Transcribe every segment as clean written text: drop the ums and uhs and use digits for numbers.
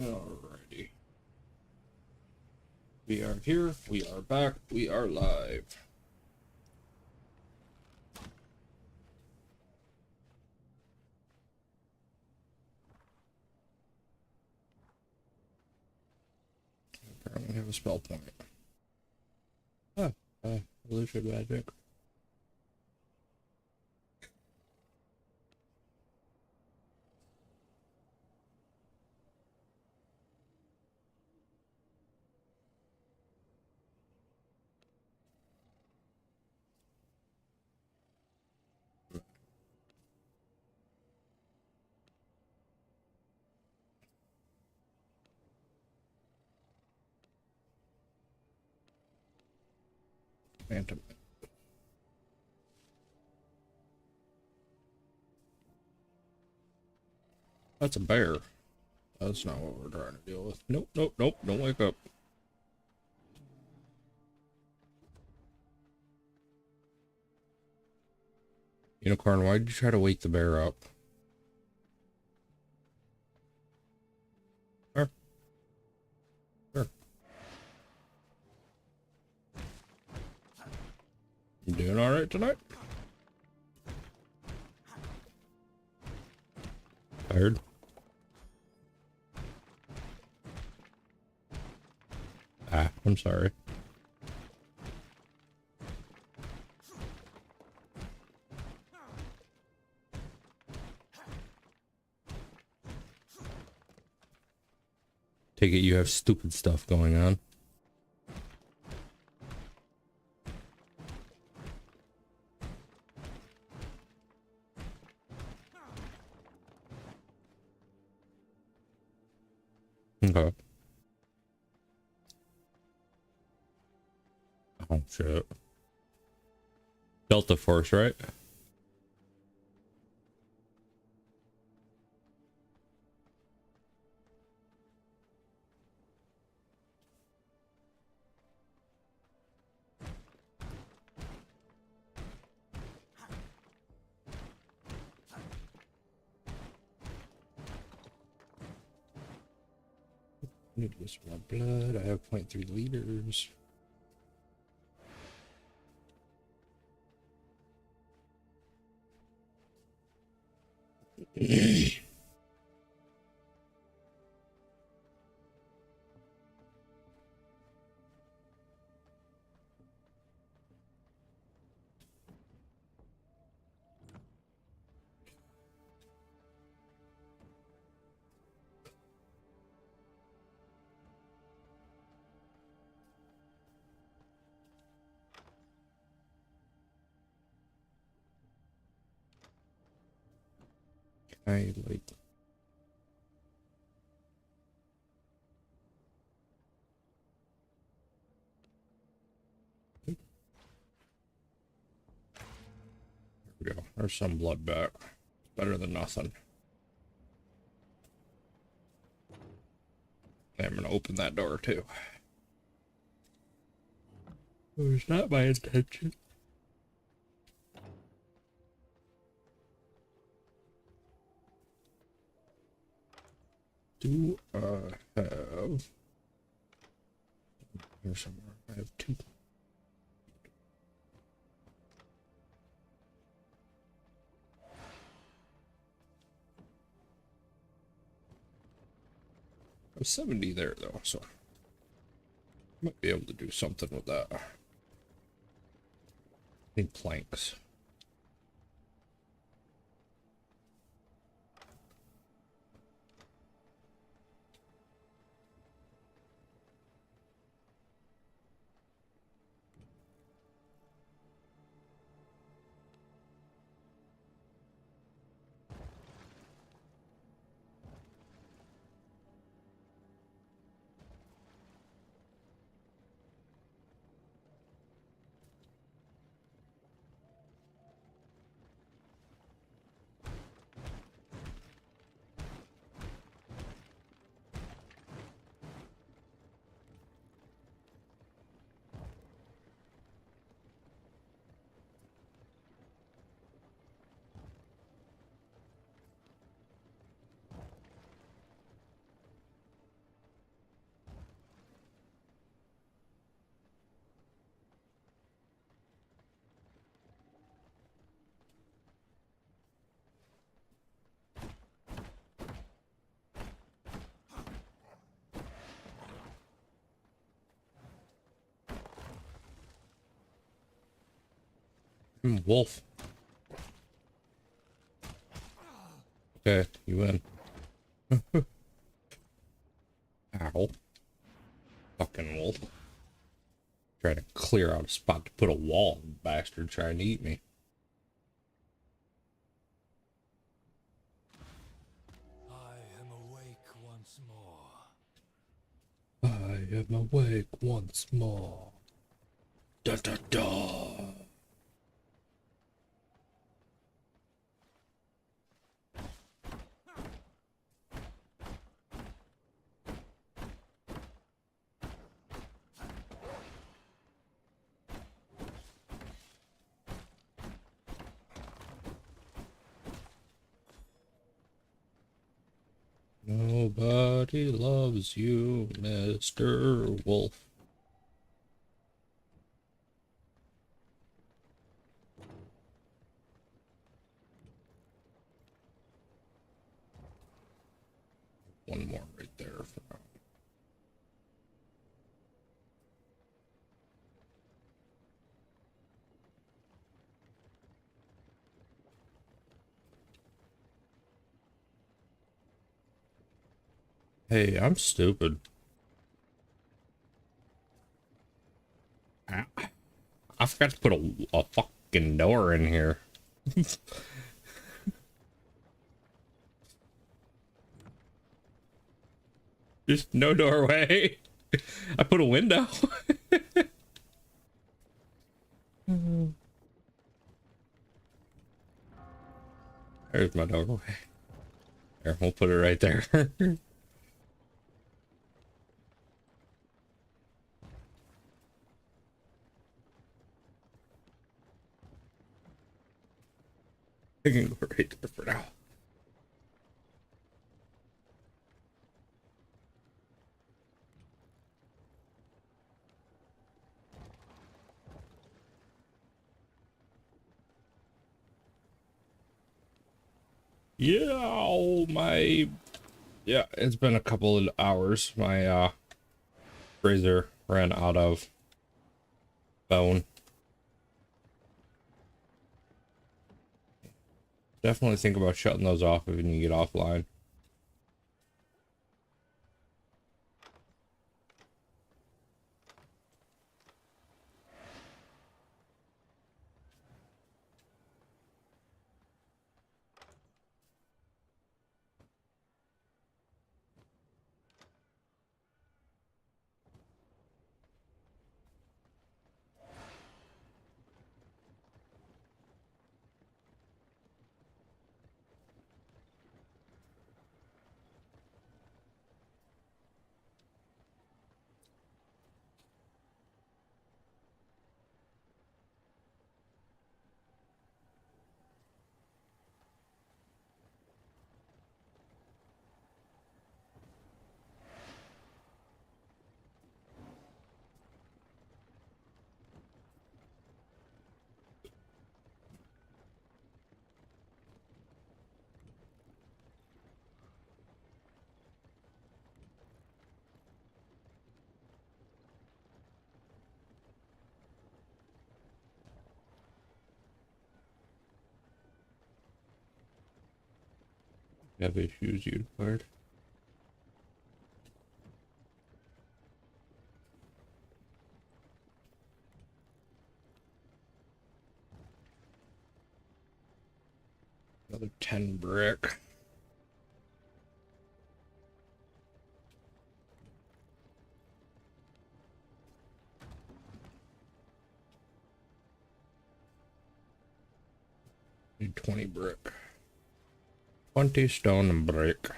Alrighty. We are here. We are back. We are live. Apparently have a spell point. Illusion magic. Phantom. That's a bear. That's not what we're trying to deal with. Nope, nope, nope. Don't wake up. Unicorn, why did you try to wake the bear up? Sure. Sure. You doing alright tonight? Tired? I'm sorry. Take it you have stupid stuff going on. Okay. Oh shit. Delta Force, right? Need to get some more blood. I have 0.3 liters. I like. There we go. There's some blood back. Better than nothing. Okay, I'm gonna open that door too. It was not my intention. Do I have? There's somewhere. I have 2. I have 70 there though, so I might be able to do something with that. I need planks. Wolf. Okay, you win. Ow. Fucking wolf. Trying to clear out a spot to put a wall, bastard trying to eat me. I am awake once more. I am awake once more. Da da da. Nobody loves you, Mr. Wolf. One more right there for now. Hey, I'm stupid. I forgot to put a fucking door in here. Just no doorway. I put a window. There's my doorway. There, we'll put it right there. I can go right there for now. Yeah, it's been a couple of hours. My razor ran out of bone. Definitely think about shutting those off when you get offline. You have issues, you declared. Another 10 brick. Need 20 brick. 20 stone and brick.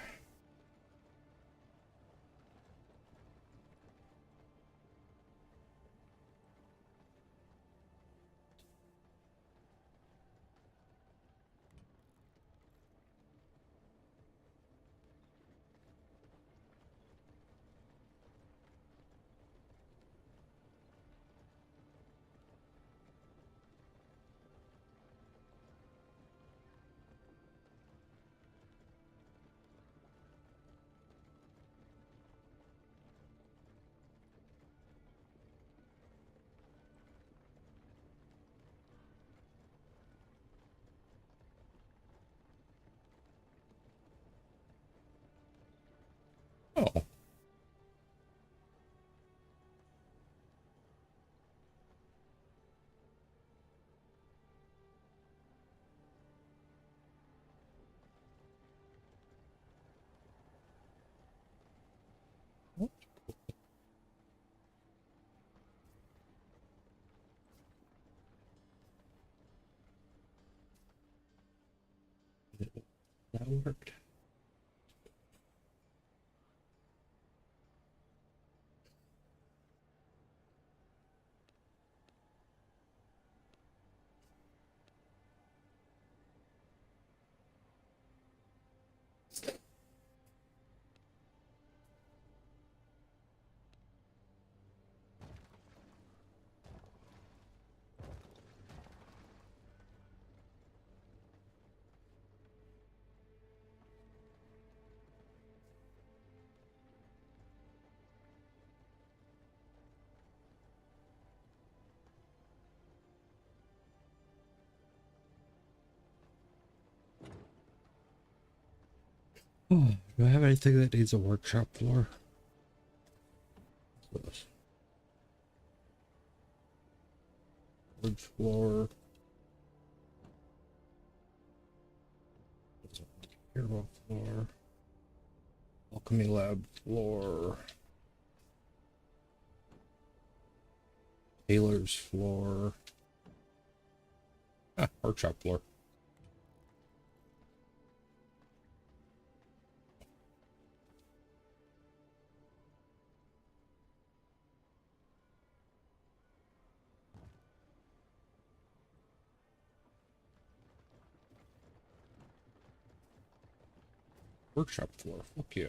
That worked. Oh, do I have anything that needs a workshop floor? What's this? Wood floor. Hero floor. Alchemy lab floor. Tailor's floor. Ah, workshop floor. Workshop floor. Fuck yeah.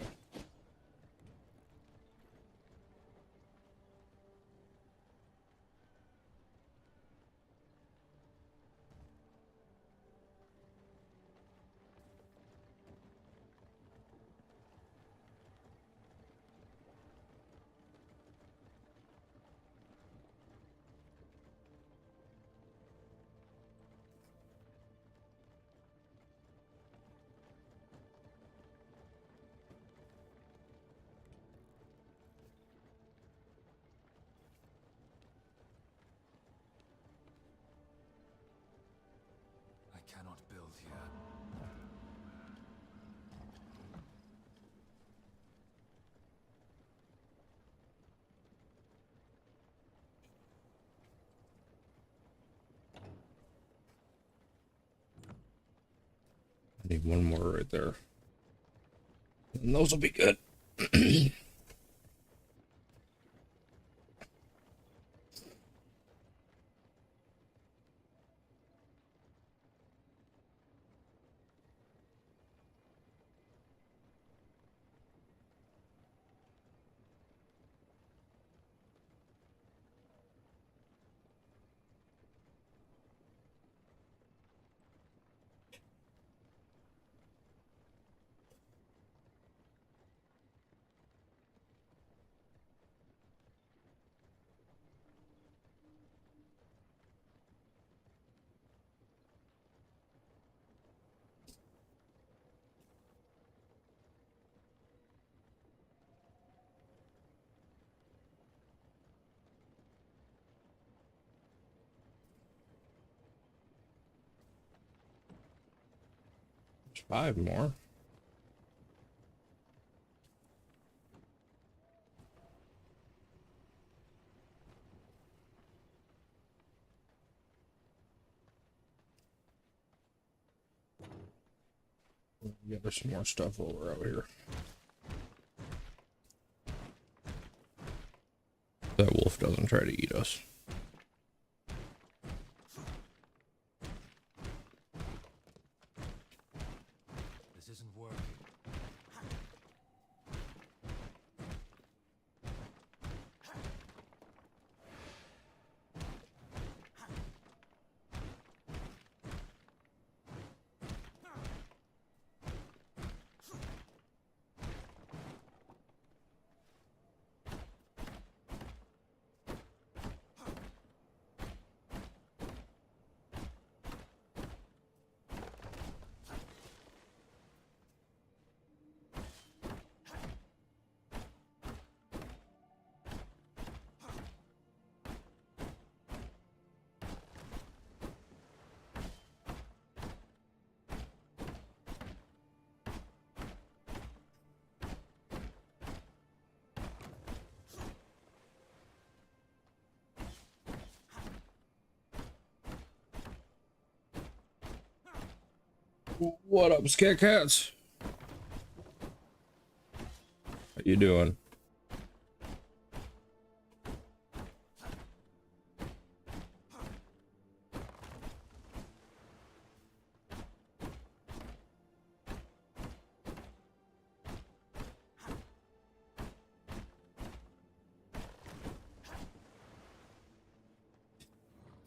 I cannot build here. I need one more right there. And those will be good. There's 5 more. Yeah, there's some more stuff over out here. That wolf doesn't try to eat us. This isn't working. What up, Scat Cats? How you doing?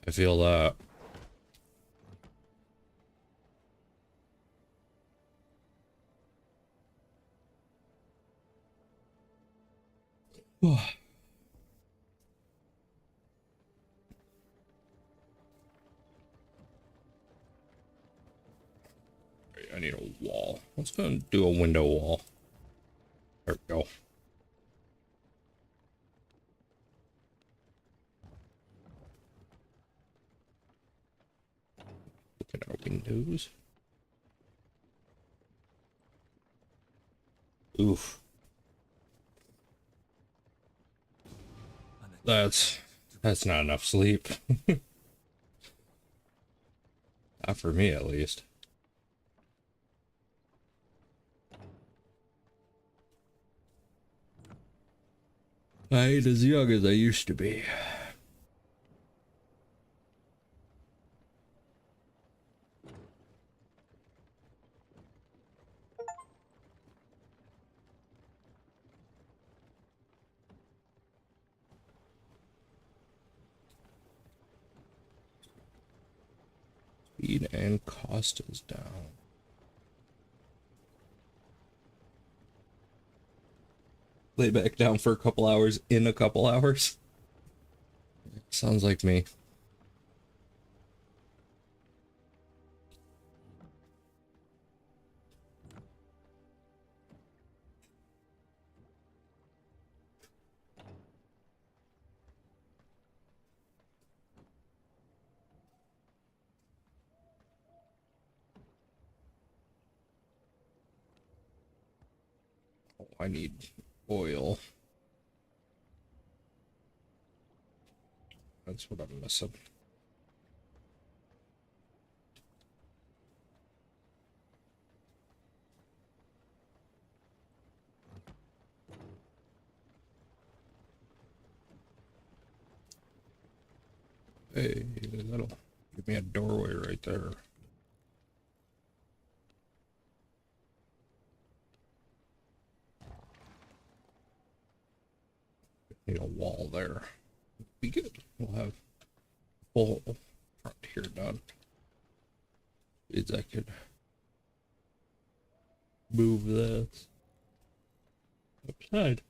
I feel that. I need a wall. Let's go and do a window wall. There we go. Look at our windows. Oof. That's not enough sleep. Not for me, at least. I ain't as young as I used to be. Speed and cost is down. Lay back down for a couple hours in a couple hours. Sounds like me. Oh, I need oil. That's what I'm missing. Hey, that'll give me a doorway right there. Need a wall there. Be good. We'll have full front here done. Is I could move this upside.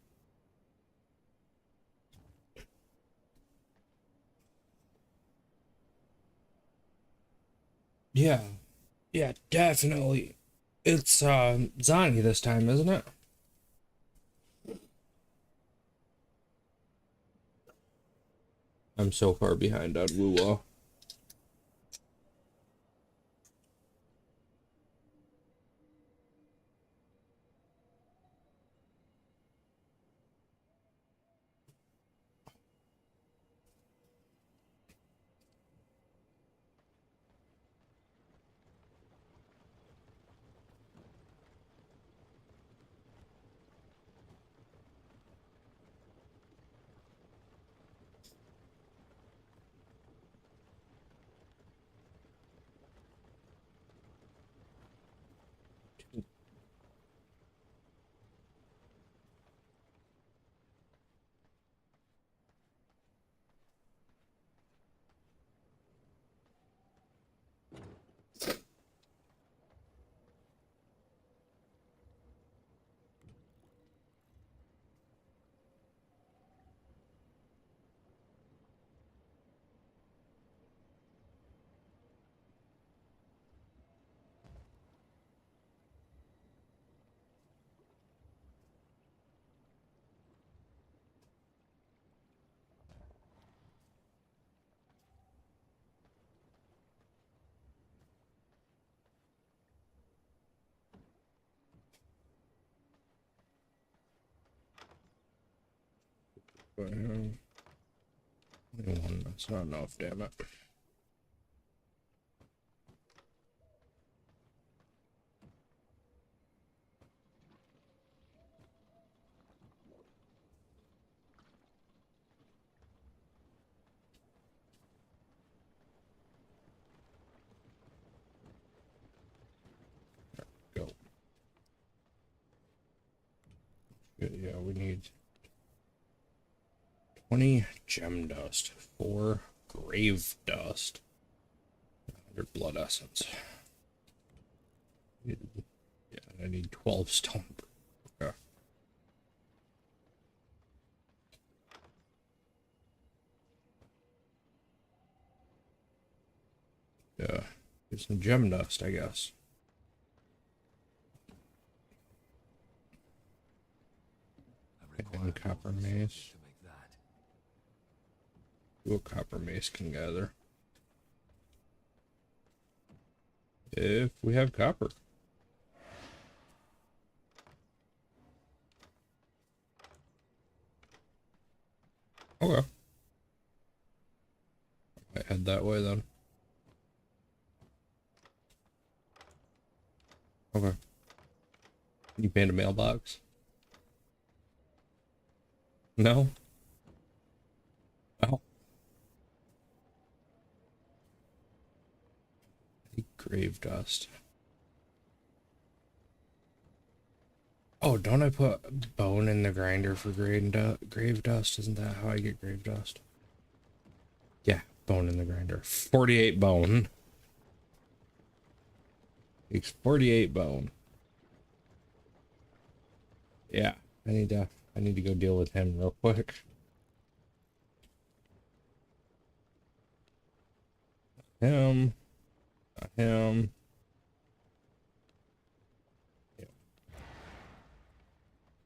Yeah, yeah, definitely. It's Zani this time, isn't it? I'm so far behind on Woo. But, 21, that's not enough, damn it. Yeah, we need 20 gem dust, 4 grave dust, 100 blood essence. Yeah, I need 12 stone. Okay. Yeah, get some gem dust, I guess. And copper mace. To make that. Do a copper mace can gather. If we have copper. Okay. I head that way then. Okay. You paint a mailbox? No? Oh. Grave dust. Oh, don't I put bone in the grinder for grave dust? Isn't that how I get grave dust? Yeah, bone in the grinder. 48 bone. Takes 48 bone. Yeah, I need to go deal with him real quick. Him. Not him. Yeah.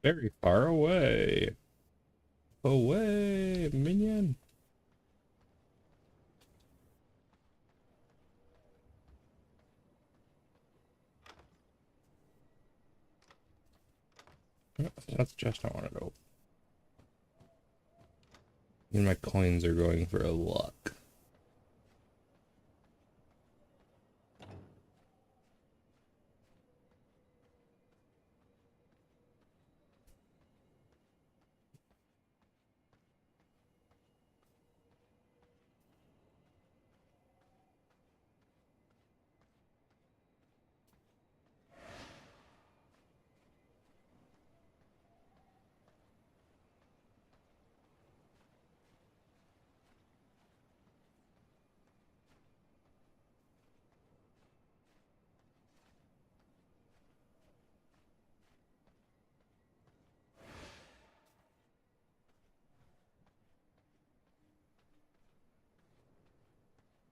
Very far away. Away, minion. That's just not what I know. And my coins are going for a luck.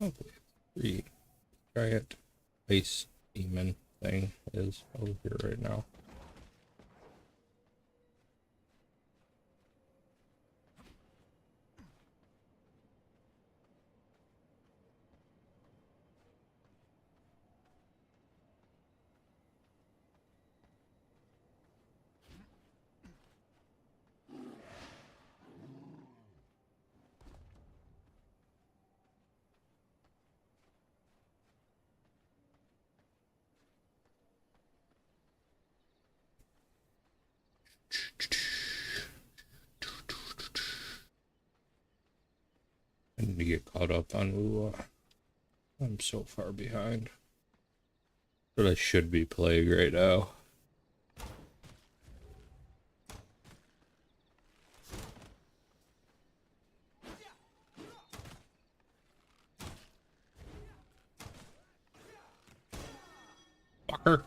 Oh, 3 giant ice demon thing is over here right now. I need to get caught up on Lua. I'm so far behind. But I should be playing right now. Fucker.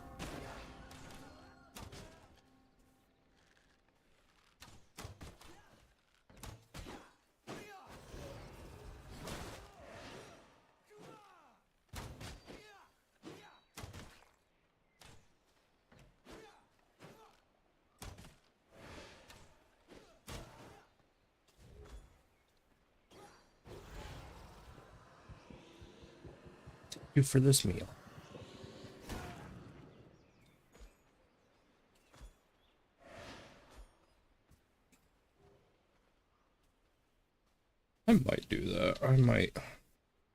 You for this meal. I might do that. I might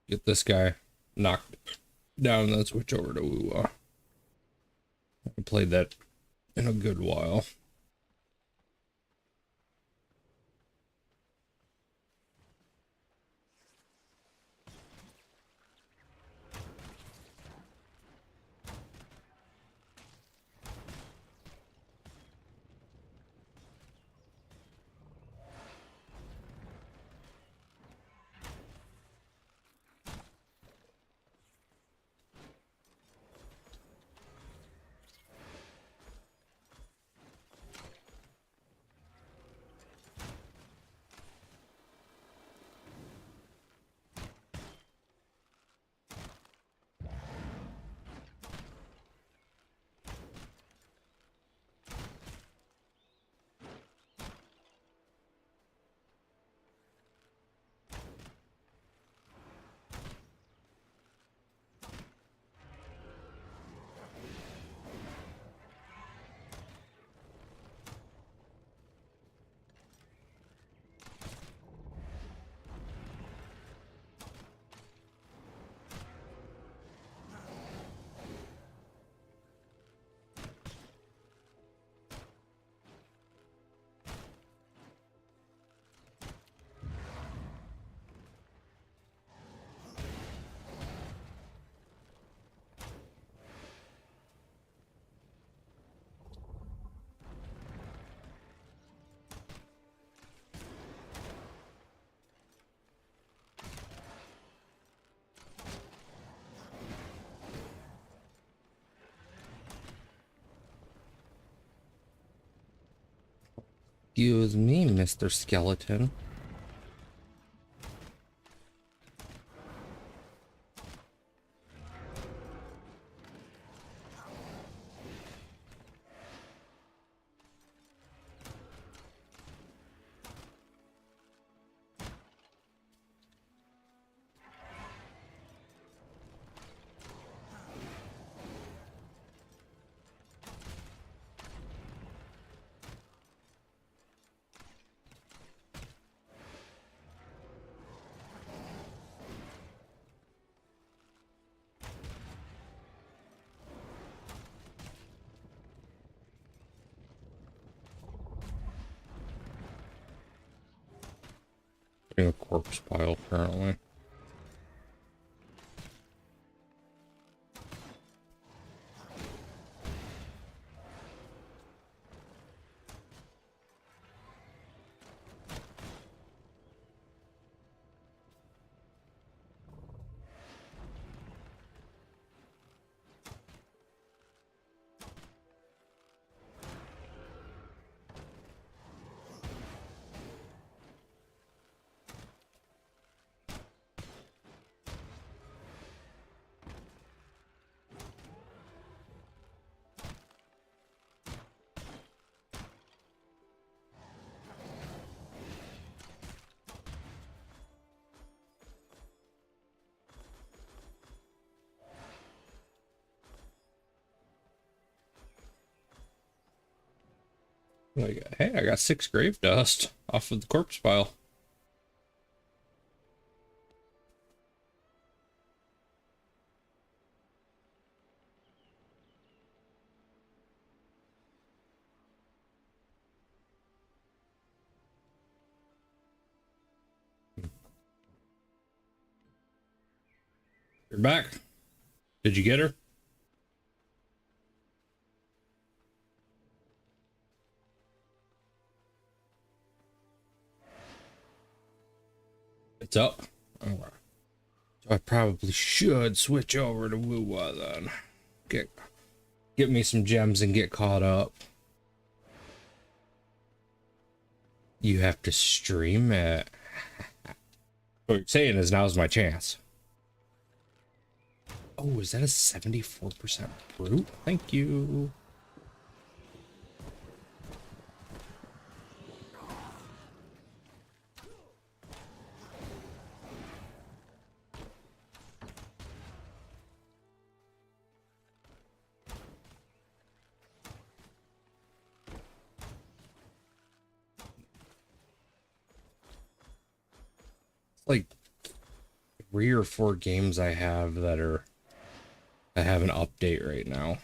get this guy knocked down and then switch over to Lua. I haven't played that in a good while. Excuse me, Mr. Skeleton. A corpse pile, apparently. Like, hey, I got 6 grave dust off of the corpse pile. You're back. Did you get her? It's up. Okay. So I probably should switch over to Woo-Wah then. Get me some gems and get caught up. You have to stream it. What you're saying is now's my chance. Oh, is that a 74% brute? Thank you. Like 3 or 4 games I have that have an update right now.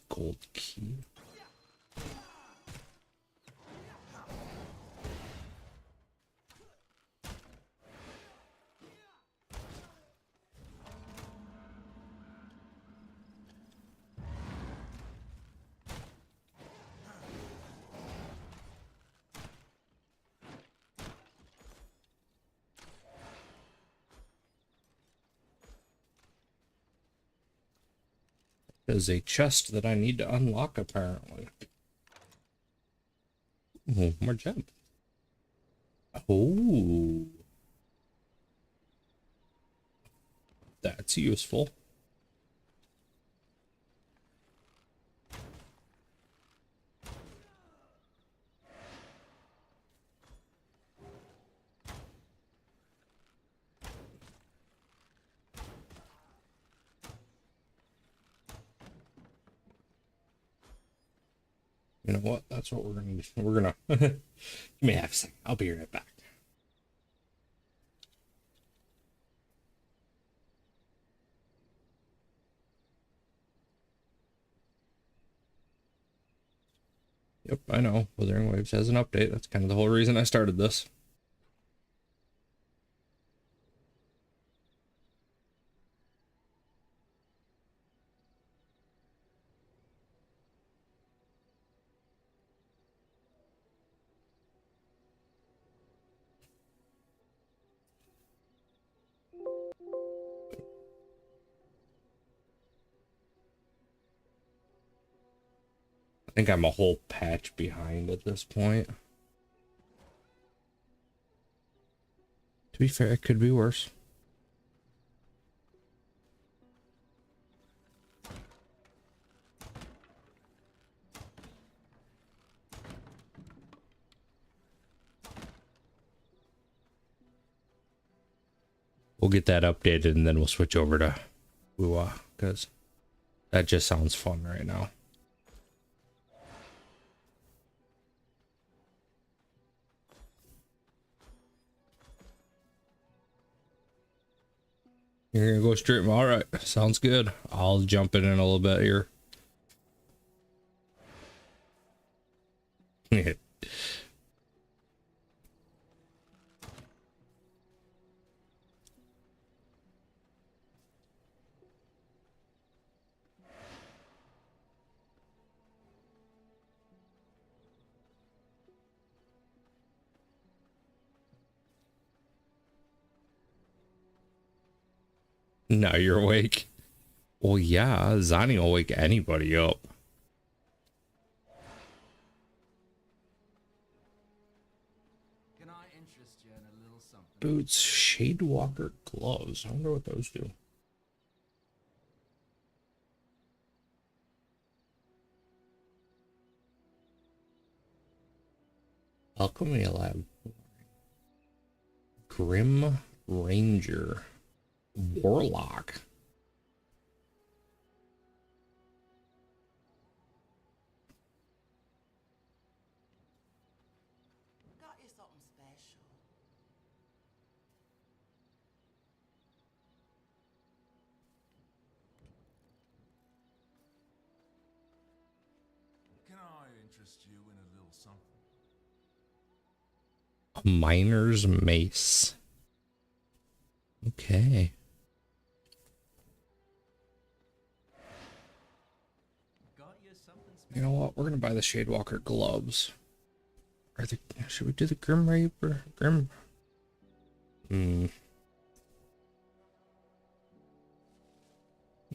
Gold key. There's a chest that I need to unlock, apparently. Oh, more gem. Oh. That's useful. You know what? That's what we're gonna do. We're gonna give me half a second. I'll be right back. Yep, I know. Withering Waves has an update. That's kind of the whole reason I started this. think I'm a whole patch behind at this point. To be fair, it could be worse. We'll get that updated and then we'll switch over to Wua, because that just sounds fun right now. You're gonna go straight. All right, sounds good. I'll jump in a little bit here. Now you're awake. Well, yeah, Zani will wake anybody up. Can I interest you in a little something? Boots, Shadewalker gloves. I wonder what those do. Alchemy Lab. Grim Ranger. Warlock. Got you something special. Can I interest you in a little something? A miner's mace. Okay. Got you something special. You know what? We're gonna buy the Shadewalker gloves. Are the should we do the Grim Reaper? Grim.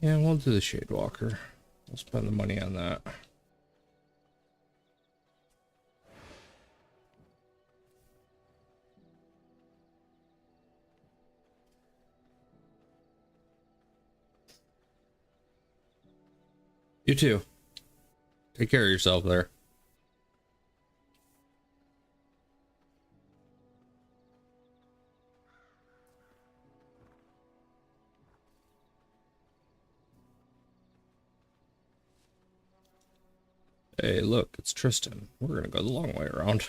Yeah, we'll do the Shadewalker. We'll spend the money on that. You too. Take care of yourself there. Hey, look, it's Tristan. We're gonna go the long way around.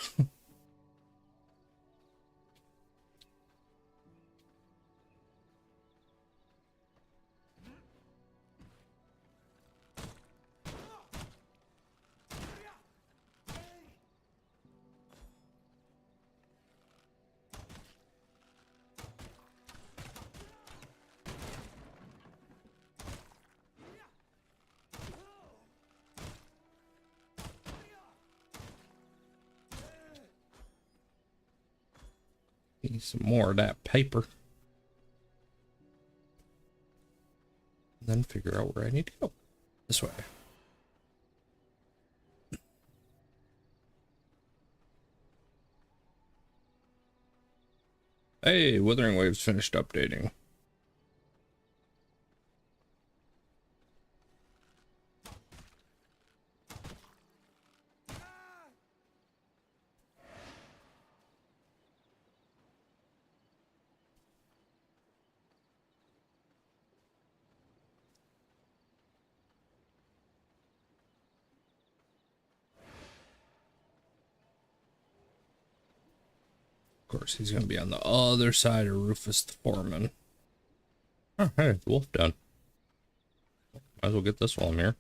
Need some more of that paper. Then figure out where I need to go. This way. Hey, Withering Waves finished updating. Of course, he's gonna be on the other side of Rufus the Foreman. Oh, hey, wolf done. Might as well get this while I'm here.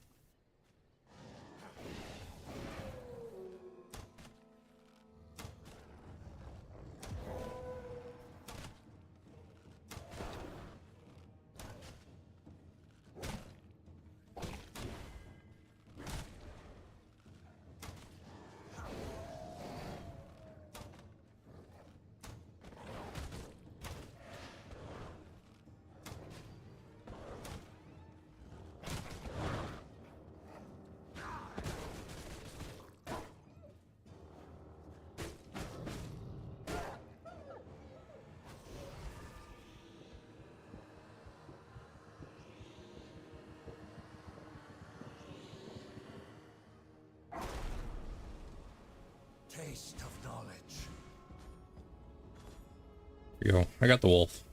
waste of knowledge. Here you go. I got the wolf.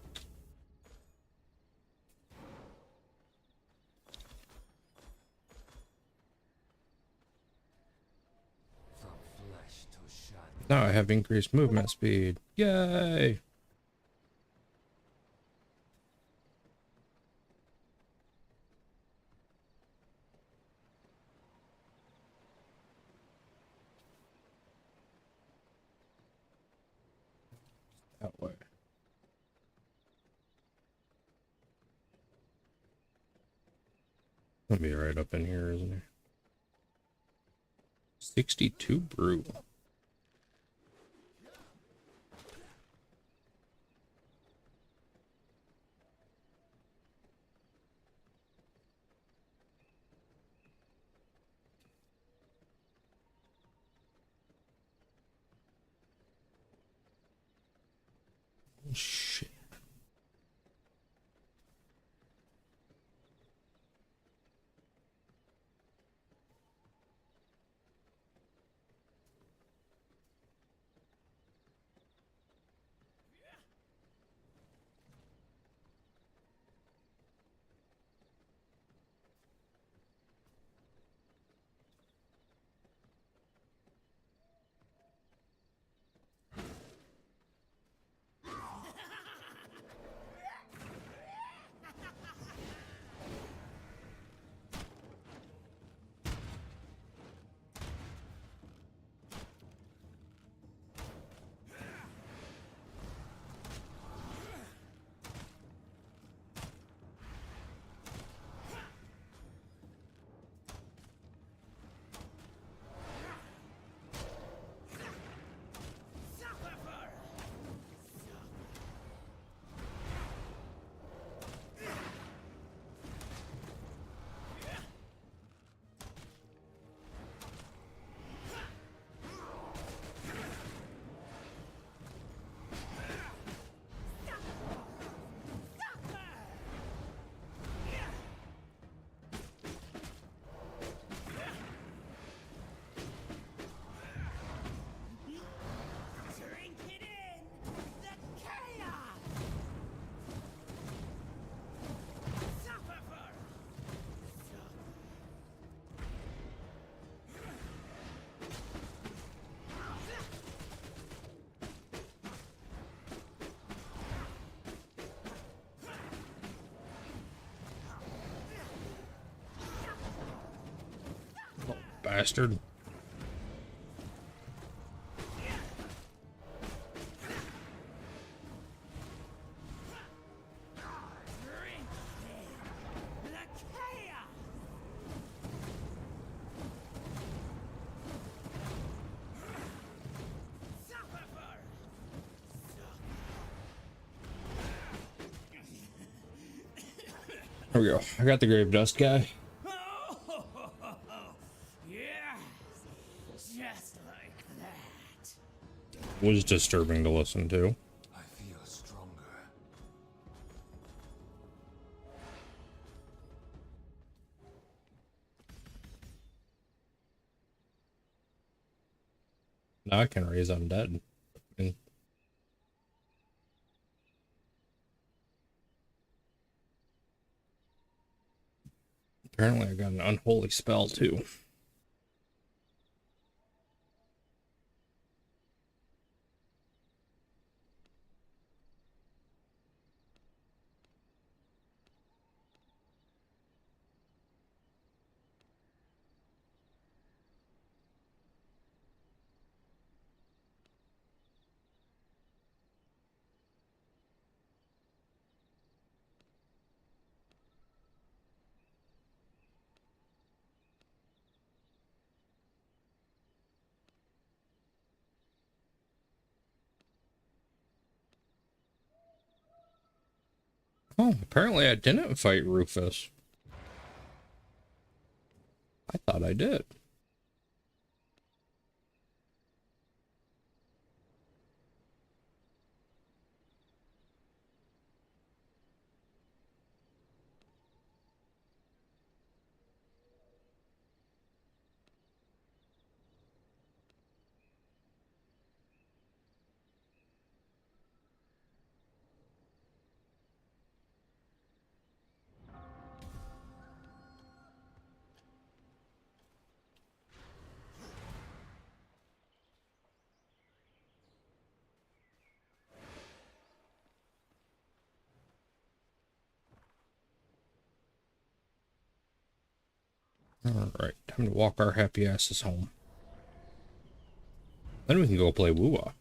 From flesh to shadow. Now I have increased movement speed. Yay! That way. Gonna be right up in here, isn't it? 62 brew. Shit. Bastard. There we go. I got the grave dust guy. Yeah, just like that. Was disturbing to listen to. I feel stronger. Now I can raise undead. And apparently I got an unholy spell too. Oh, apparently I didn't fight Rufus. I thought I did. Alright, time to walk our happy asses home. Then we can go play woo-wah.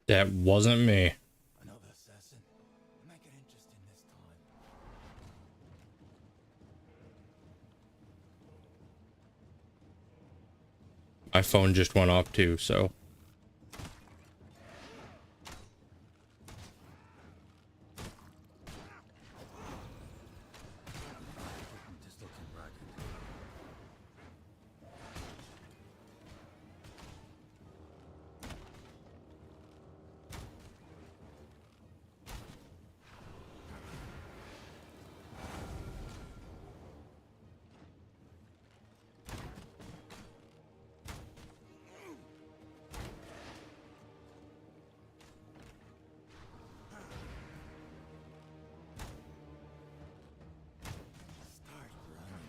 That wasn't me. Another assassin. Make it interesting this time. My phone just went off too, so. This looking ragged. Start running.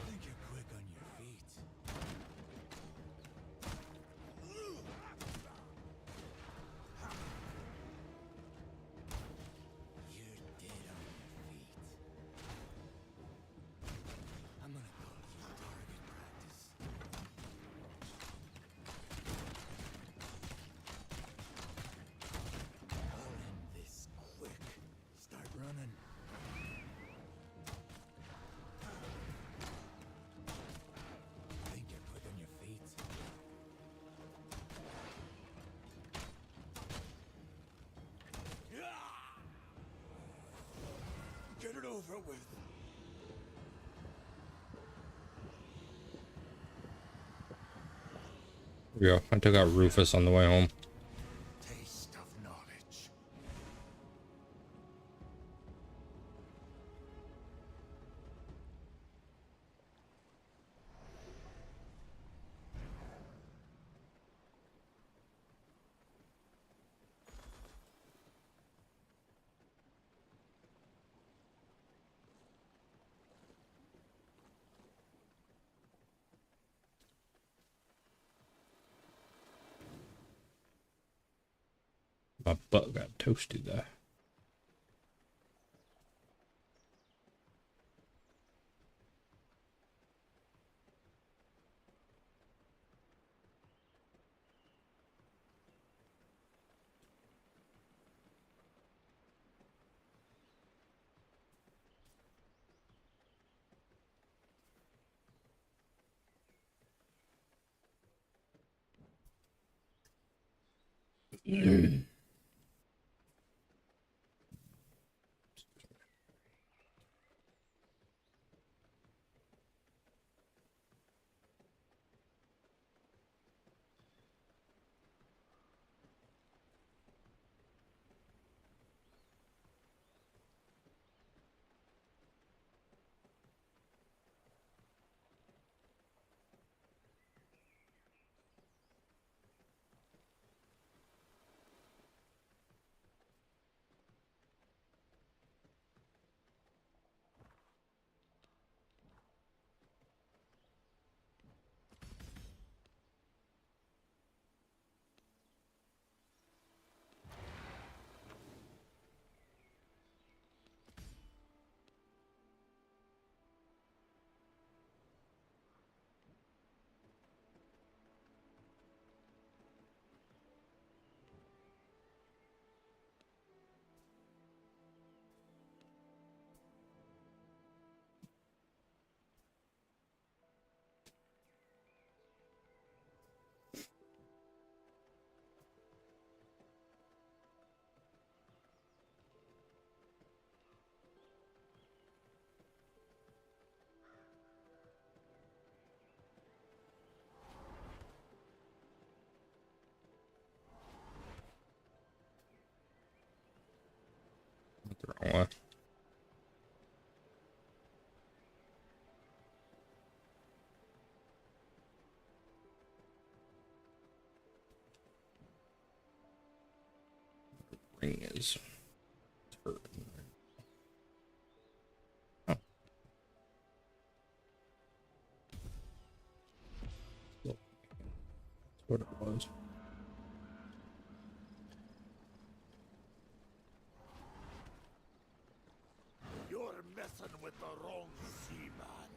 Think you're quick on your feet. You're dead on your feet. I'm gonna call you target practice. I'll end this quick. Start running. Think you're quick on your feet? Get it over with. There we go. I took out Rufus on the way home. Taste of knowledge. My butt got toasted there. ring is hurting. Oh. That's what it was. You're messing with the wrong seaman.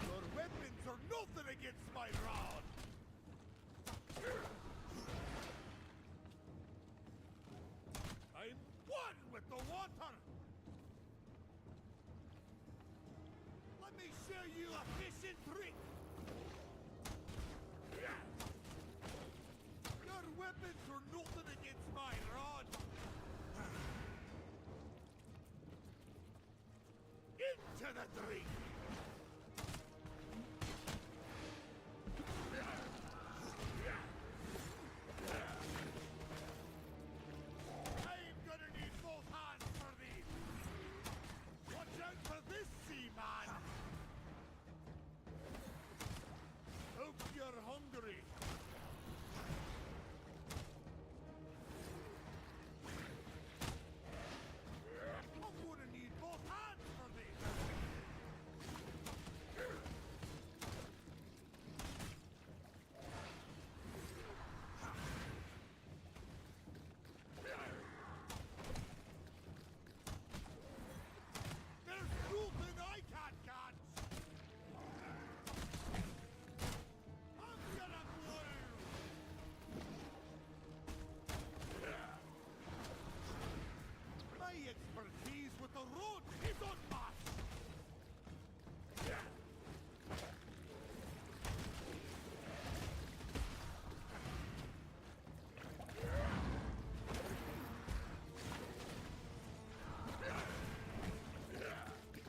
Your weapons are nothing against my rod. I'm one with the water. Let me show you a fishing trick. Your weapons are nothing against my rod. Into the drink. I'm gonna need both hands for these. Watch out for this, seaman. Hope you're hungry. I'm gonna need both hands for this. There's nothing I can't catch. I'm gonna blow. My expertise with the road is unmatched.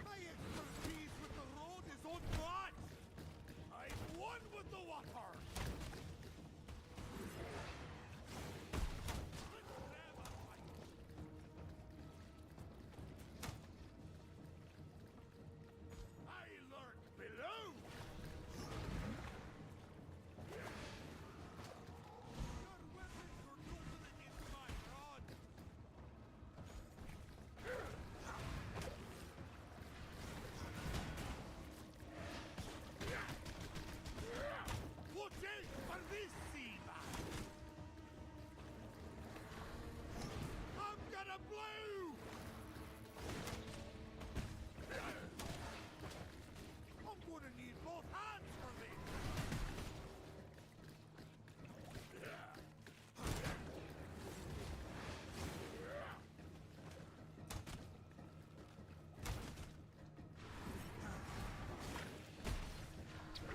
My expertise with the road is unmatched. I'm one with the water. I learned below. Your weapons are nothing against my rod. Watch out for this seaman. I'm gonna blow. I'm gonna need both hands for this.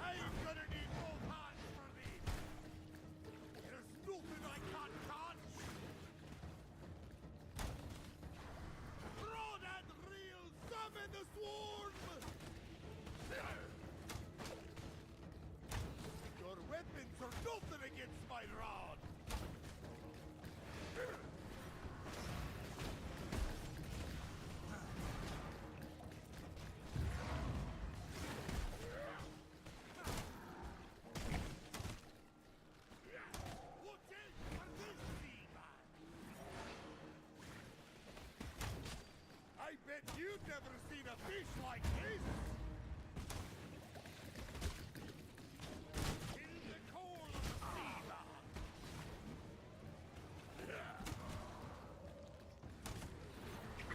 I'm gonna need both hands for this. There's nothing I can't catch. Rod and reel, summon the swarm. Your weapons are nothing against my rod. Watch out for this seaman. I bet you've never seen a fish like this. In the core of the seaman.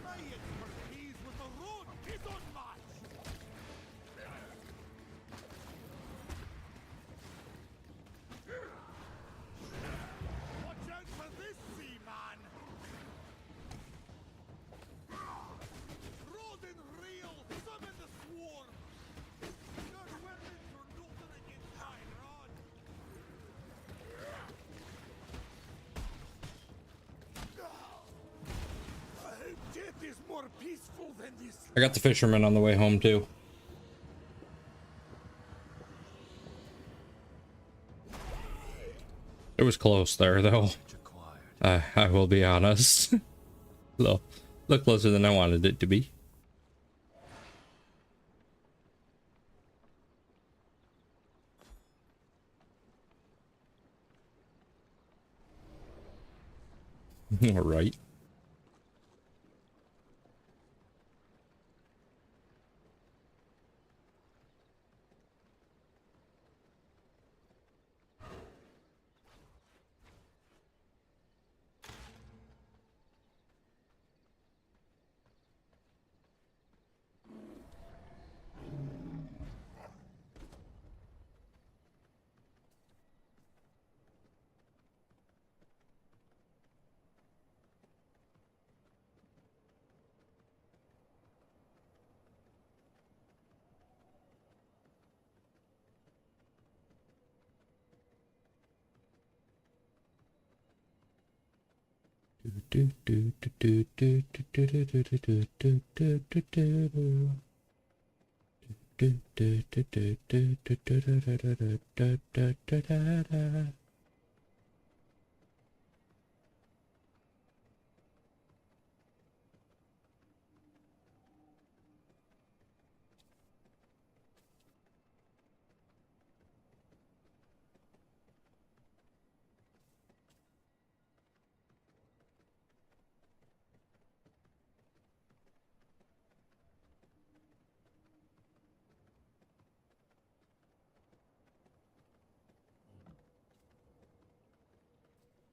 My expertise with the road is unmatched. Watch out for this, seaman. Rod and reel, summon the swarm. Your weapons are nothing against my rod. I hope death is more peaceful than this. I got the fisherman on the way home too. It was close there though. I will be honest. Look closer than I wanted it to be. All right.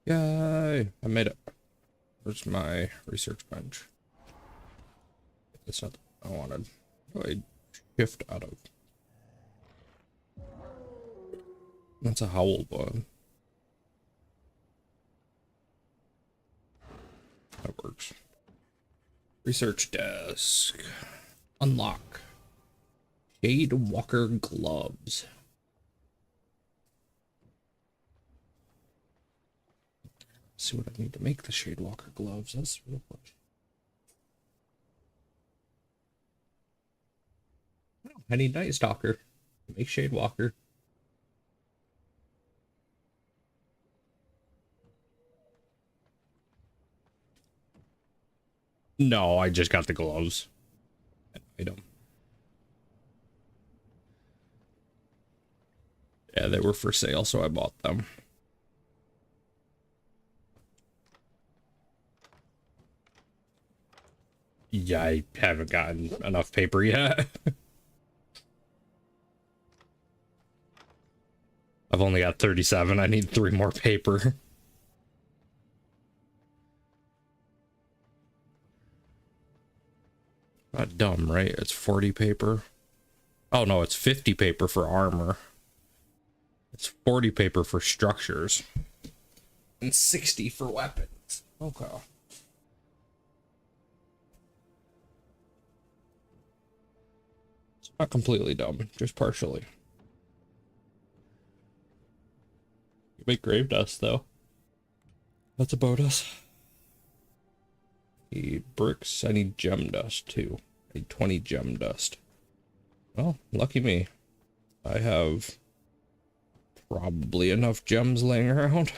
Yay! I made it. Where's my research bench? That's not what I wanted. What do I shift out of? That's a howl bug. That works. Research desk. Unlock. Shade Walker gloves. Let's see what I need to make the Shade Walker gloves. That's the real question. Oh, I need Night Stalker to make Shade Walker. No, I just got the gloves. Item. Yeah, they were for sale, so I bought them. Yeah, I haven't gotten enough paper yet. I've only got 37. I need 3 more paper. Not dumb, right? It's 40 paper. Oh no, it's 50 paper for armor. It's 40 paper for structures. And 60 for weapons. Okay. It's not completely dumb, just partially. You make grave dust though. That's a bonus. Need bricks. I need gem dust too. I need 20 gem dust. Well, lucky me. I have probably enough gems laying around.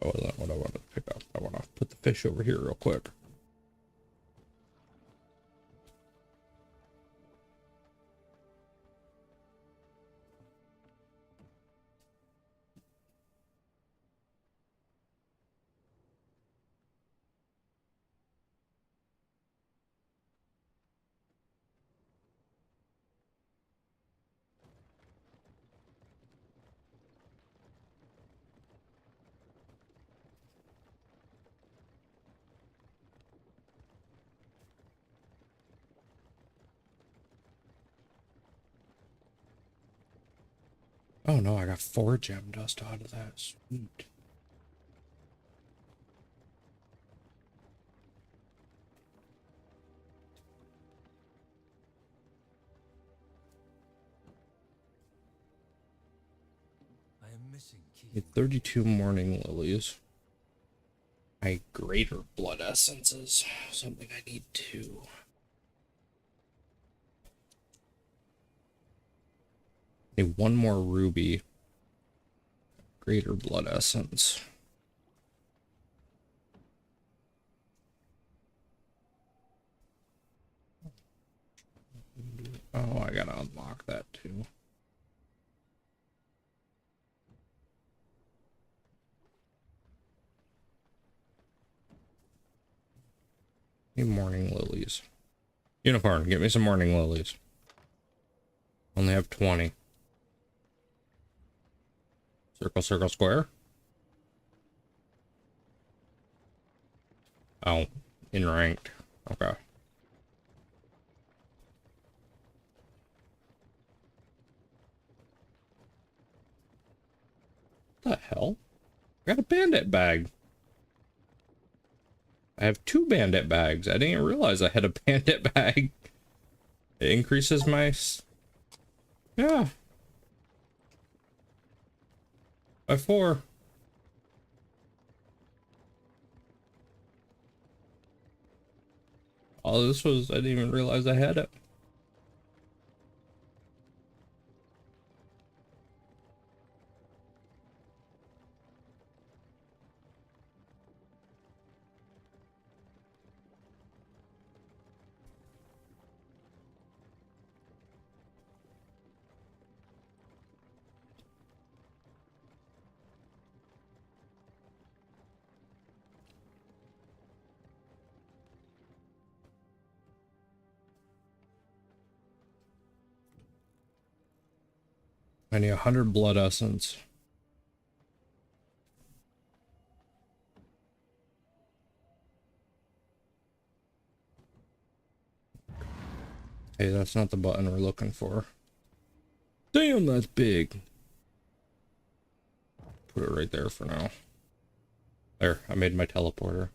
Oh, that's what I want to pick up. I want to put the fish over here real quick. Oh no, I got 4 gem dust out of that. Sweet. I am missing key. Need 32 morning lilies. My greater blood essences. Something I need too. Need 1 more ruby. Greater blood essence. Oh, I gotta unlock that too. Need morning lilies. Unicorn, get me some morning lilies. Only have 20. Circle, circle, square. Oh, in ranked. Okay. What the hell? I got a bandit bag. I have 2 bandit bags. I didn't realize I had a bandit bag. It increases my... Yeah. By 4. Oh, this was... I didn't even realize I had it. I need 100 blood essence. Hey, that's not the button we're looking for. Damn, that's big. Put it right there for now. There, I made my teleporter.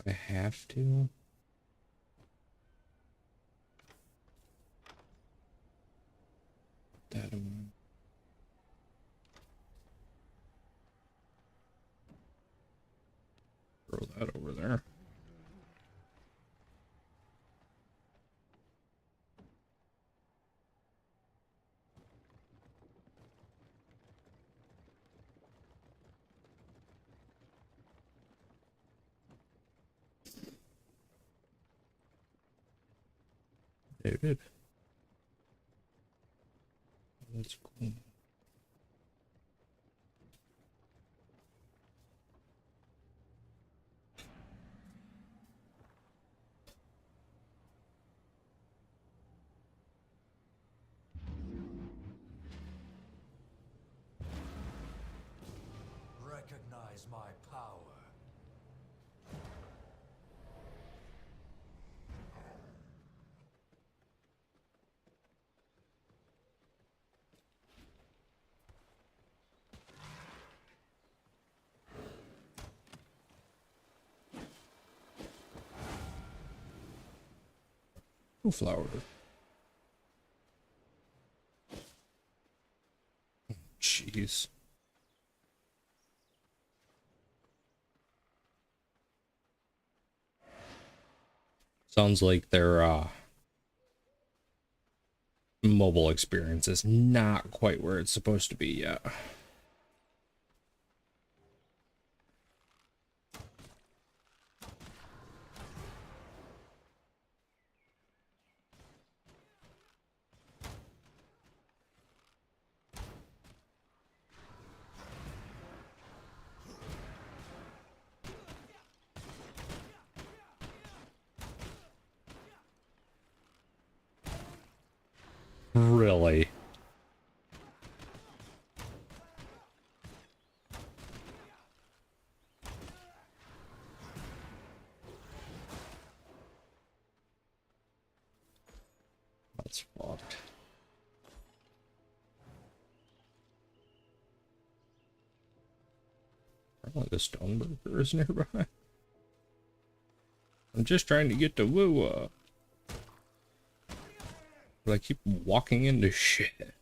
I have to. That amount. Throw that over there. David. That's cool. Recognize my power. Ooh, flower. Jeez. Sounds like their mobile experience is not quite where it's supposed to be yet. Really? That's fucked. Oh, the Stoneburger is nearby. I'm just trying to get to Woo. But I keep walking into shit.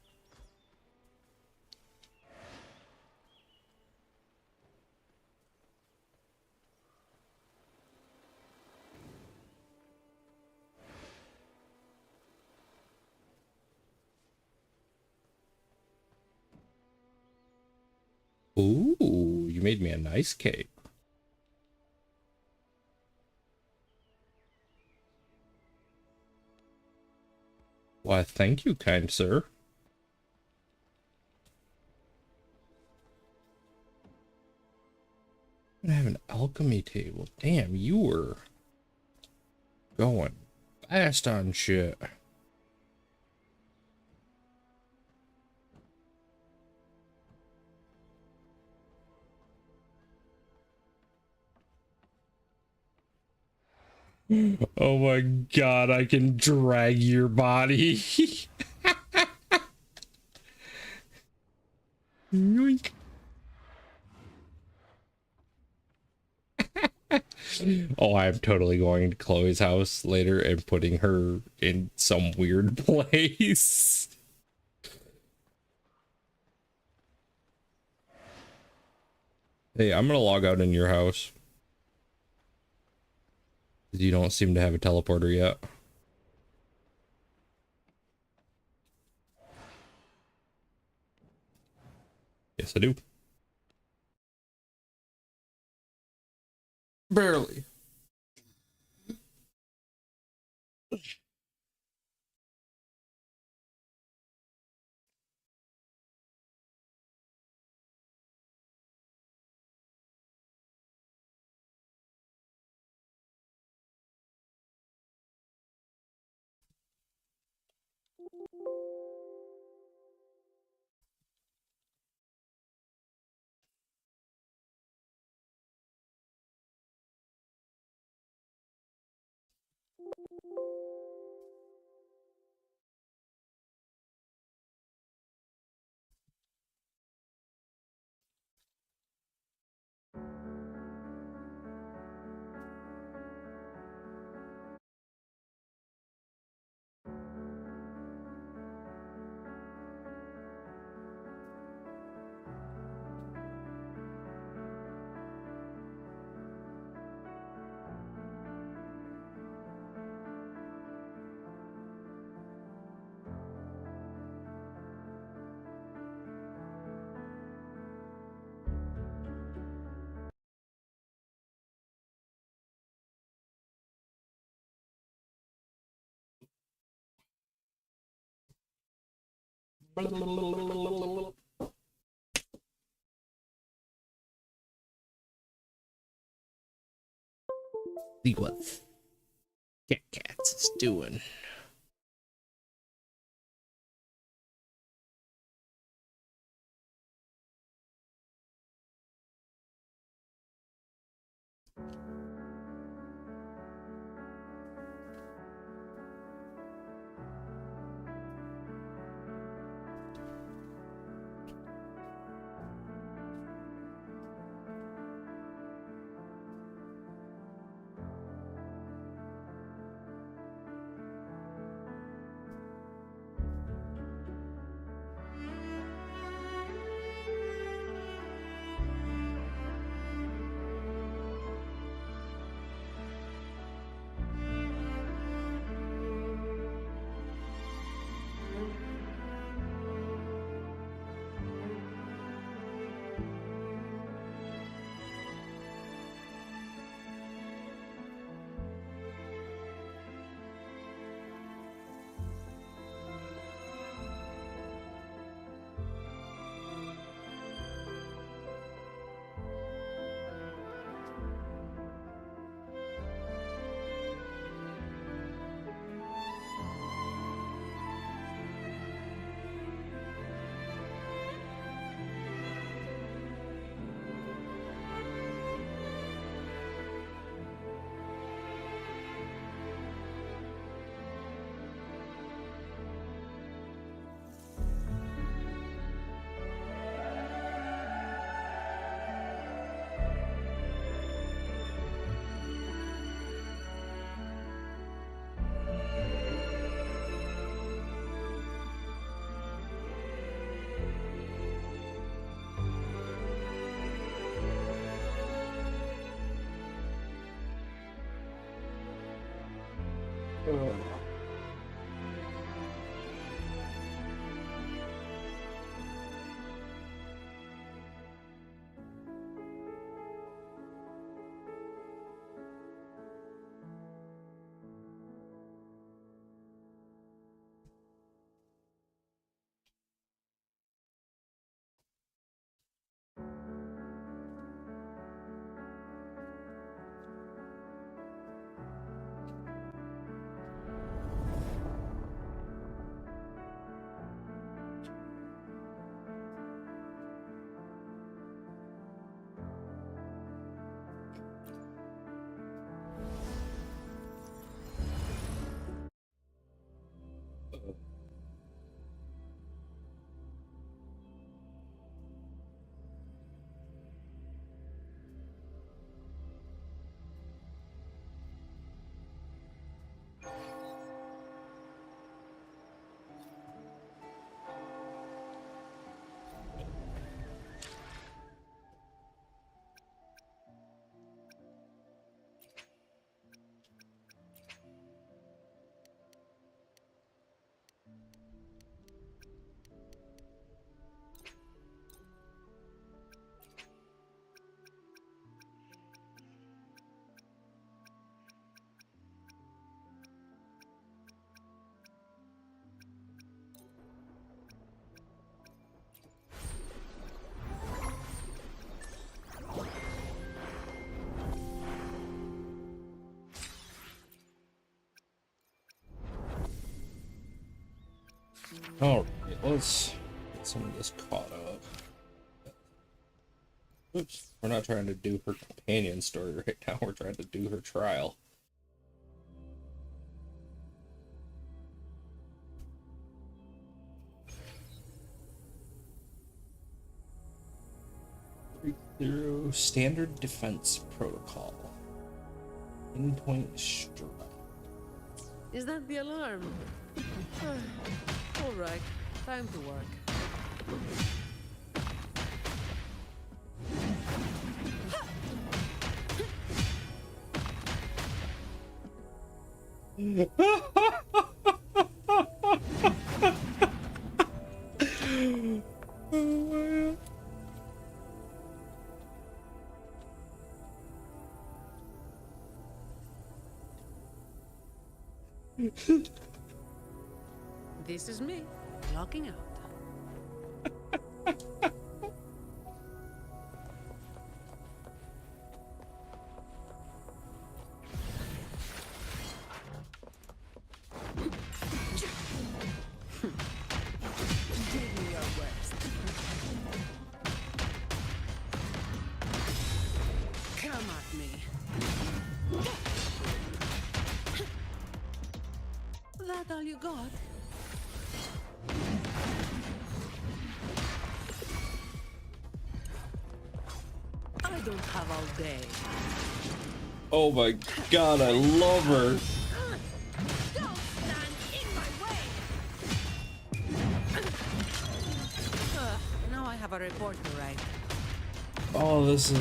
Ooh, you made me a nice cake. Why, thank you, kind sir. I have an alchemy table. Damn, you were going fast on shit. Oh my god, I can drag your body. Yoink. Oh, I'm totally going to Chloe's house later and putting her in some weird place. Hey, I'm gonna log out in your house. You don't seem to have a teleporter yet. Yes, I do. Barely. See what Cat Cats is doing. Alright, let's get some of this caught up. Oops, we're not trying to do her companion story right now, we're trying to do her trial. Through standard defense protocol. Endpoint strike. Is that the alarm? All right, time to work. This is me, logging out. Give me your worst. Come at me. That all you got? I don't have all day. Oh my god, I love her. Don't stand in my way! Now I have a report to write. Oh, this is...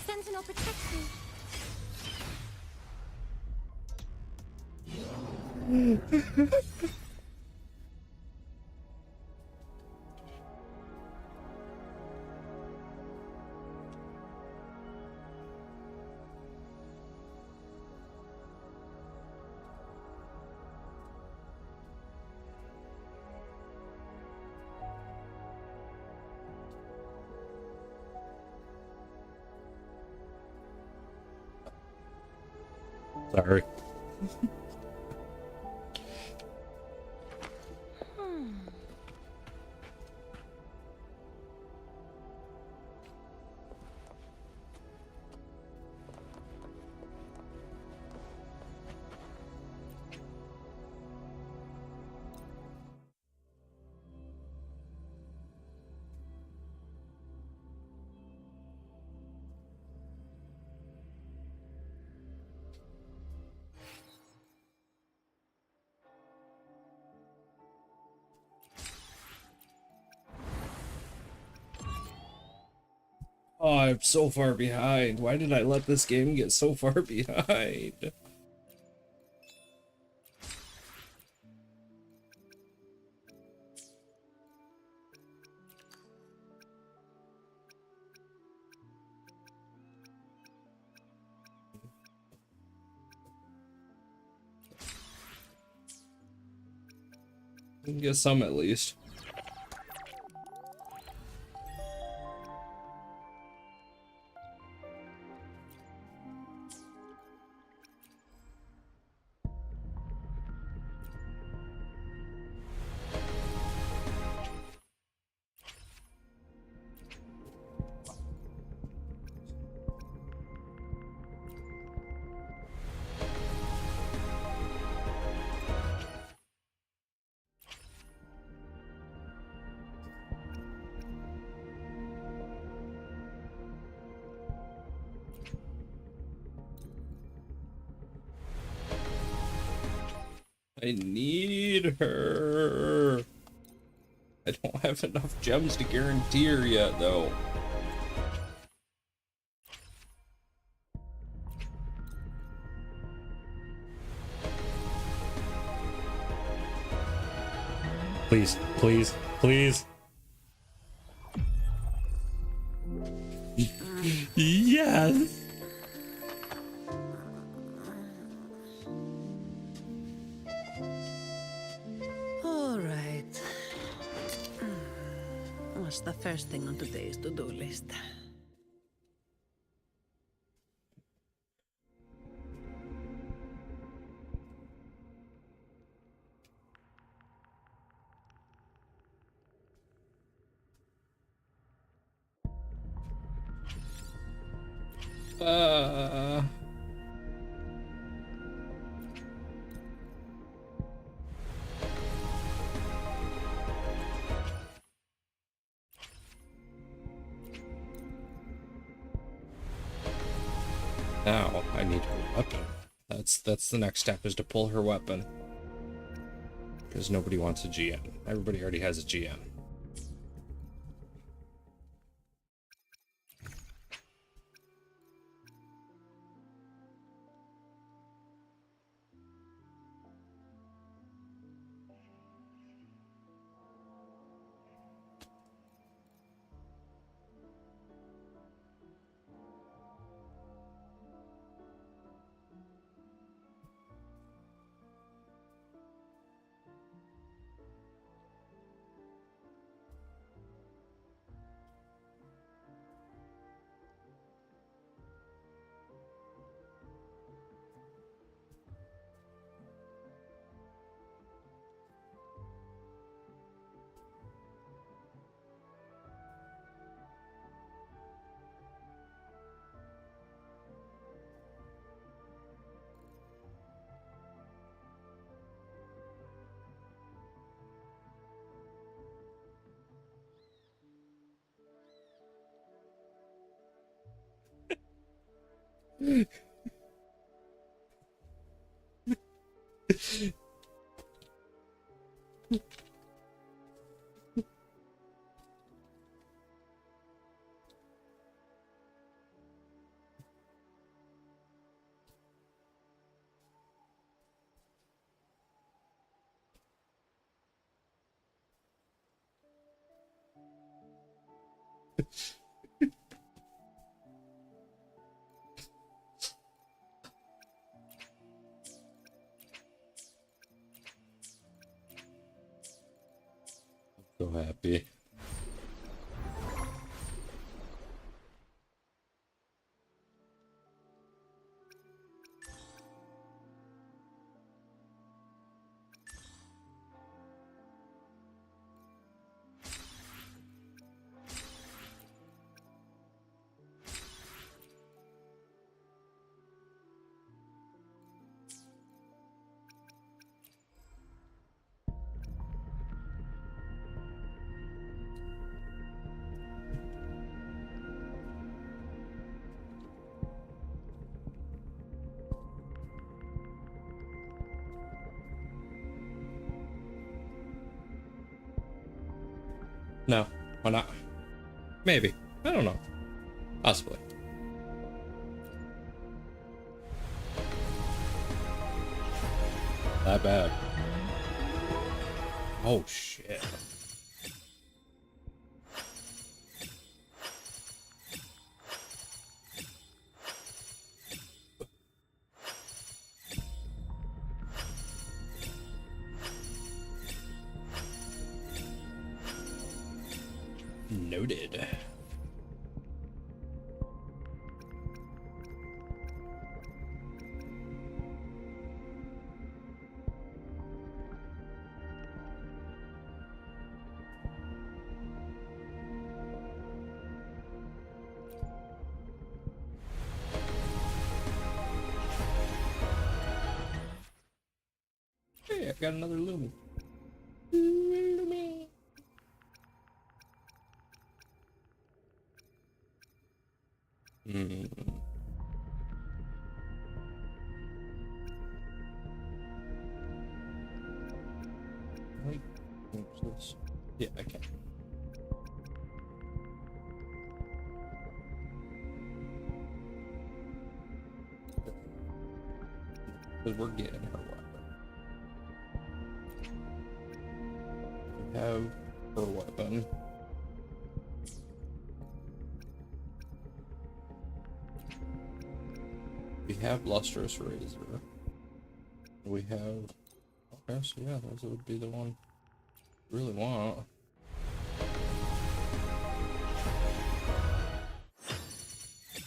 Sentinel protects me. Sorry. Oh, I'm so far behind. Why did I let this game get so far behind? We can get some at least. I need her. I don't have enough gems to guarantee her yet, though. Please, please, please. Yes. All right. What's the first thing on today's to-do list? Uh. Now I need her weapon. That's the next step, is to pull her weapon. Because nobody wants a GN. Everybody already has a GN. So happy. No, why not? Maybe. I don't know. Possibly. That bad. Oh shit. Noted. Hey, I got another Lumi. Lumi. Wait, what's this? Yeah, I can. Because we're getting her weapon. We have her weapon. We have Lustrous Razor. We have... Okay, so yeah, those would be the one we really want. I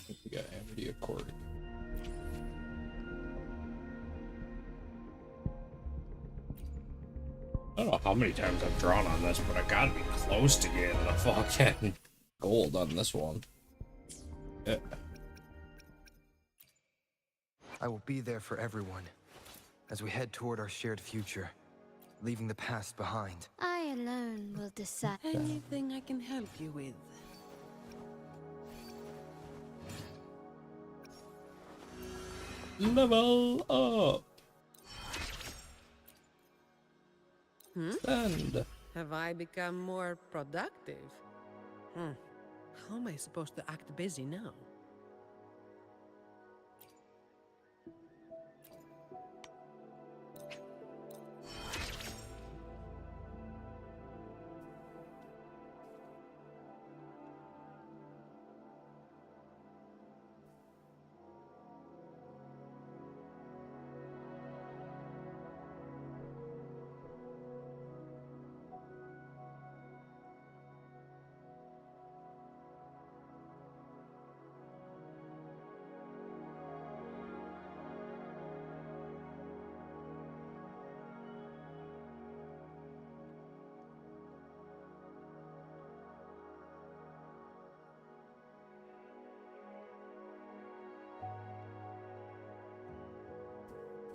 think we got Amity Accord. I don't know how many times I've drawn on this, but I gotta be close to getting the fucking gold on this one. Yeah. I will be there for everyone as we head toward our shared future, leaving the past behind. I alone will decide. Anything I can help you with? Level up. Send. Have I become more productive? How am I supposed to act busy now?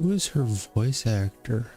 Who is her voice actor?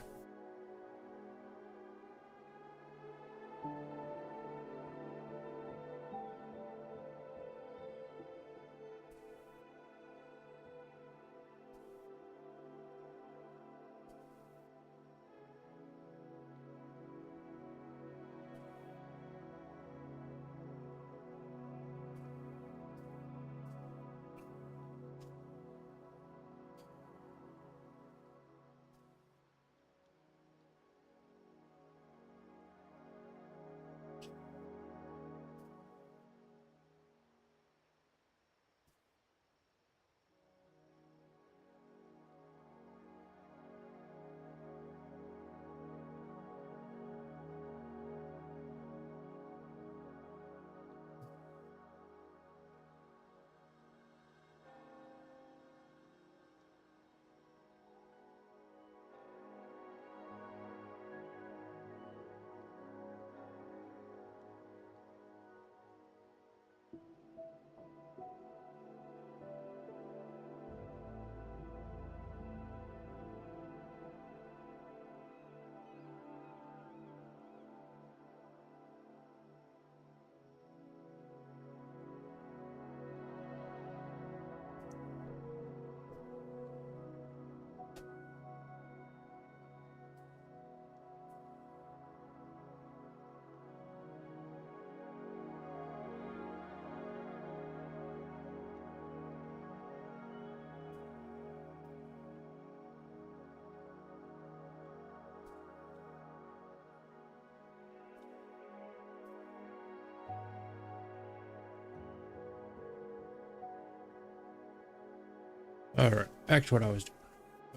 All right, back to what I was doing.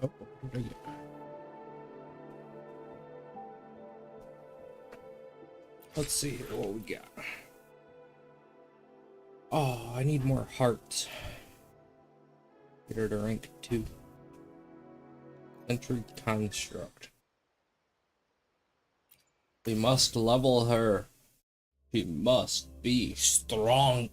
Oh, what did I get? Let's see here what we got. Oh, I need more hearts. Get her to rank 2. Entry construct. We must level her. She must be strong.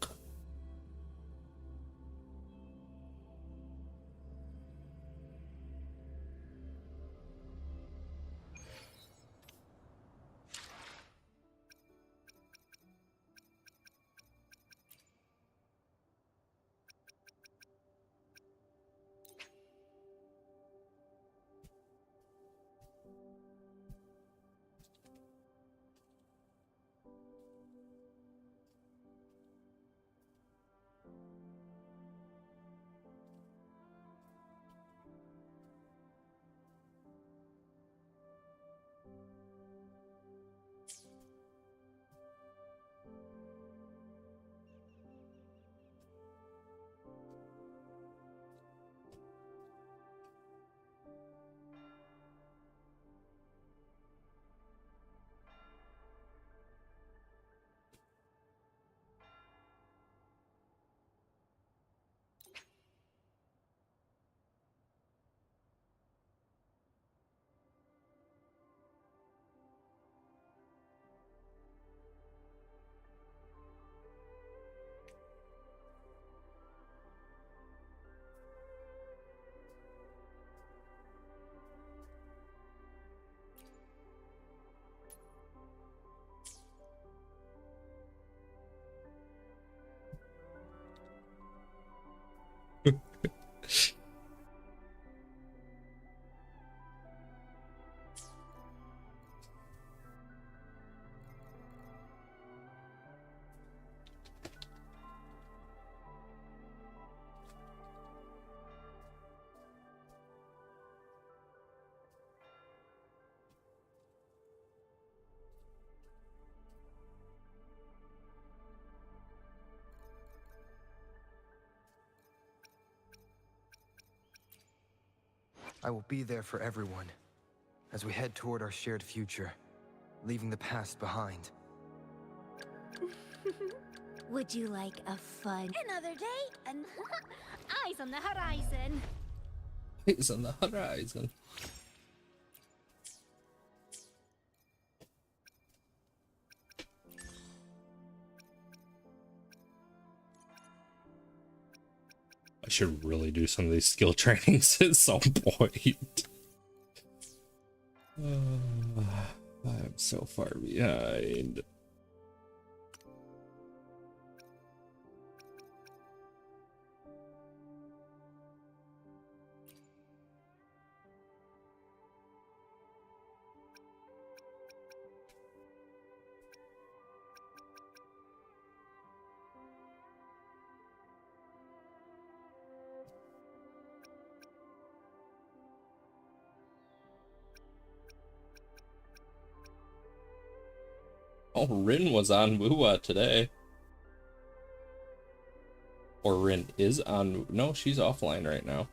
I will be there for everyone as we head toward our shared future, leaving the past behind. Would you like a fun another day and eyes on the horizon? It's on the horizon. I should really do some of these skill trainings at some point. I'm so far behind. Oh, Rin was on Wuwa today. Or Rin is on... No, she's offline right now.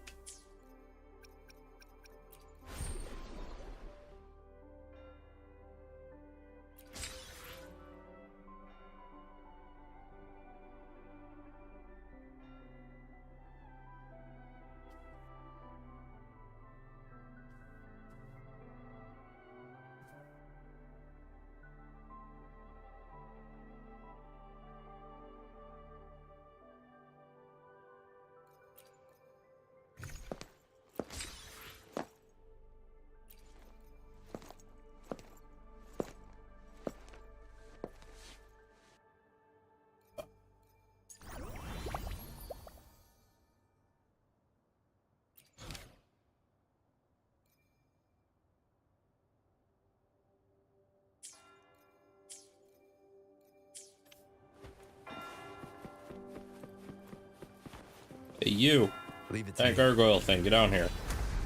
Hey, you. Leave it to That me. gargoyle thing, get down here.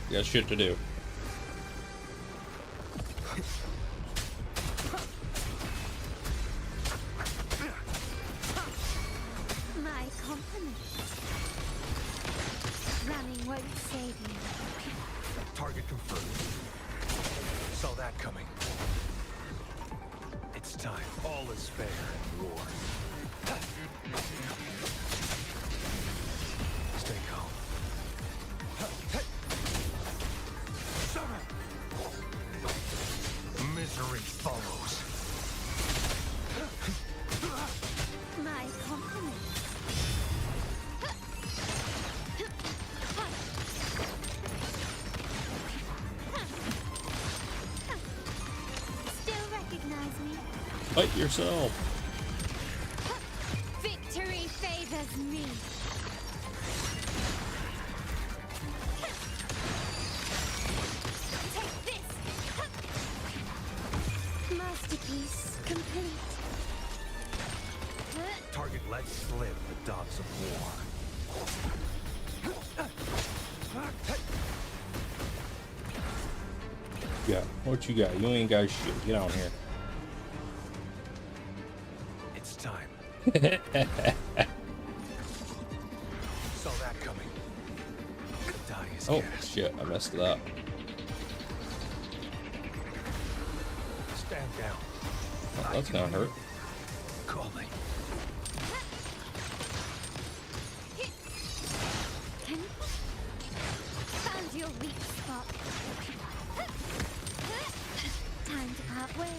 You got shit to do. My compliments. Running won't save you. Target confirmed. Saw that coming. It's time. All is fair in war. Victory follows. My compliments. Still recognize me? Fight yourself. Victory favors me. Take this. Masterpiece complete. Target let slip the dogs of war. Yeah, what you got? You ain't got shit. Get on here. It's time. Saw that coming. Die is Oh cast. shit, I messed it up. Stand down. Oh, that's gonna hurt. Calling. Found your weak spot. Time to part ways.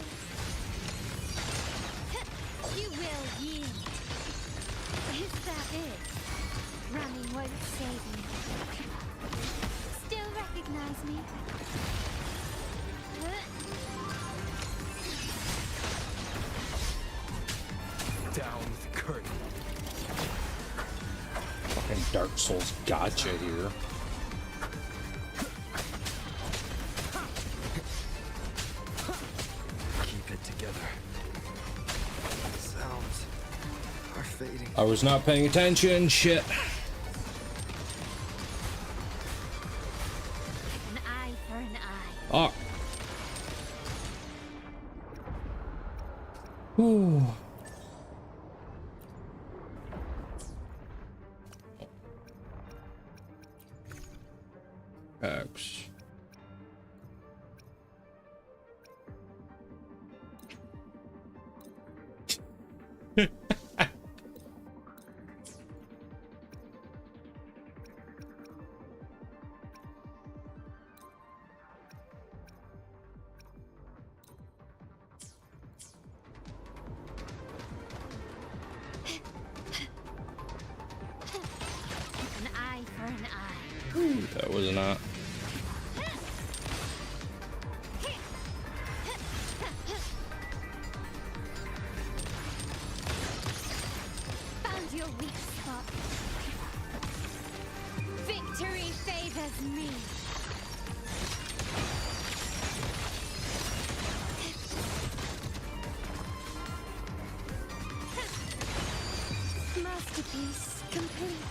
You will yield. Is that it? Running won't save me. Still recognize me? Down with the curtain. Fucking Dark Souls gotcha here. Keep it together. Sounds are fading. I was not paying attention. Shit. An eye for an eye. Oh. Ooh. X. An eye for an eye. That was not. Found your weak spot. Victory favors me. Masterpiece complete.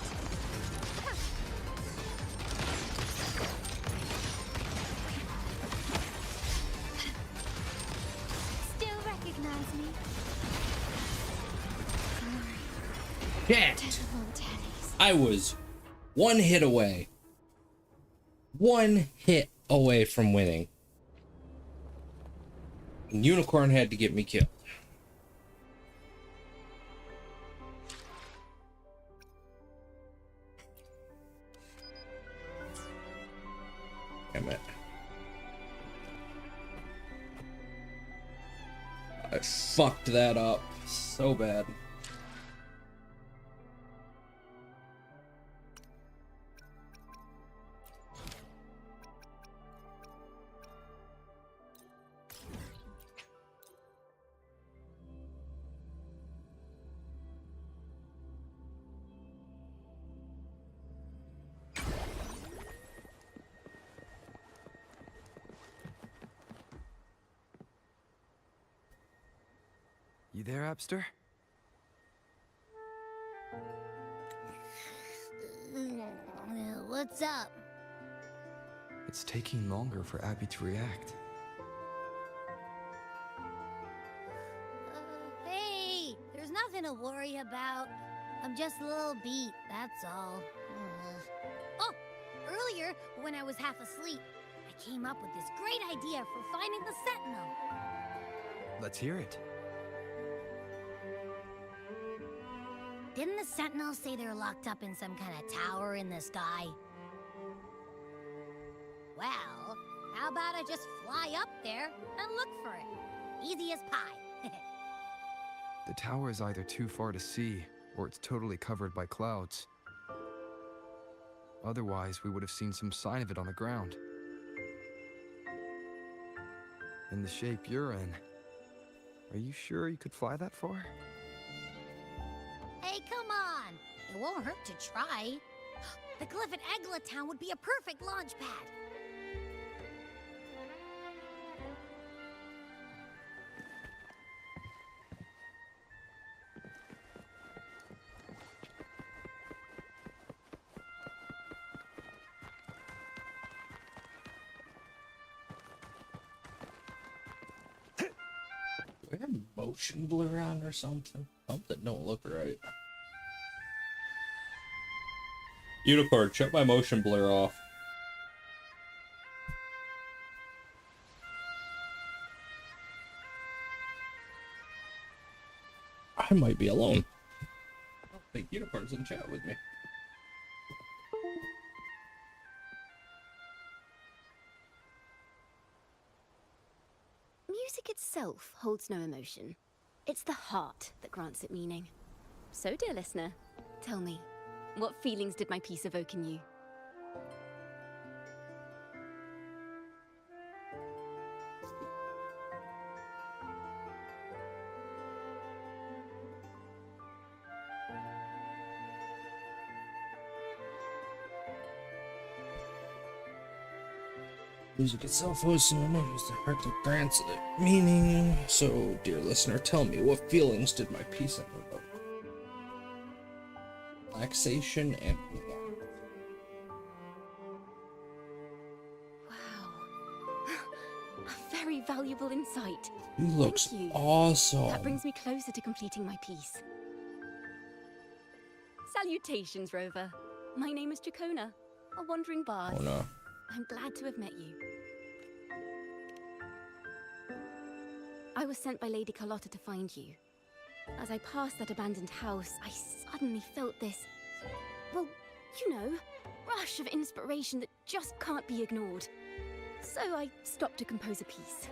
Still recognize me? Shit. Montanis. I was one hit away. One hit away from winning. And Unicorn had to get me killed. Damn it. I fucked that up so bad. You there, Abster? What's up? It's taking longer for Abby to react. Hey, there's nothing to worry about. I'm just a little beat, that's all. Oh, earlier, when I was half asleep, I came up with this great idea for finding the Sentinel. Let's hear it. Didn't the Sentinels say they're locked up in some kind of tower in the sky? Well, how about a just fly up there and look for it. Easy as pie. The tower is either too far to see, or it's totally covered by clouds. Otherwise, we would have seen some sign of it on the ground. In the shape you're in, are you sure you could fly that far? Hey, come on! It won't hurt to try. The cliff at Eglet Town would be a perfect launch pad. Do I have motion blur on or something? Something don't look right. Unicorn, shut my motion blur off. I might be alone. I don't think Unicorn's in chat with me. Music itself holds no emotion. It's the heart that grants it meaning. So, dear listener, tell me, what feelings did my piece evoke in you? Music itself holds no emotion. The heart that grants it meaning. So, dear listener, tell me, what feelings did my piece evoke? Relaxation and warmth. Wow. A very valuable insight. He looks Thank you. awesome. That brings me closer to completing my piece. Salutations, Rover. My name is Dracona, a wandering bard. Oh no. I'm glad to have met you. I was sent by Lady Carlotta to find you. As I passed that abandoned house, I suddenly felt this, well, you know, rush of inspiration that just can't be ignored. So I stopped to compose a piece.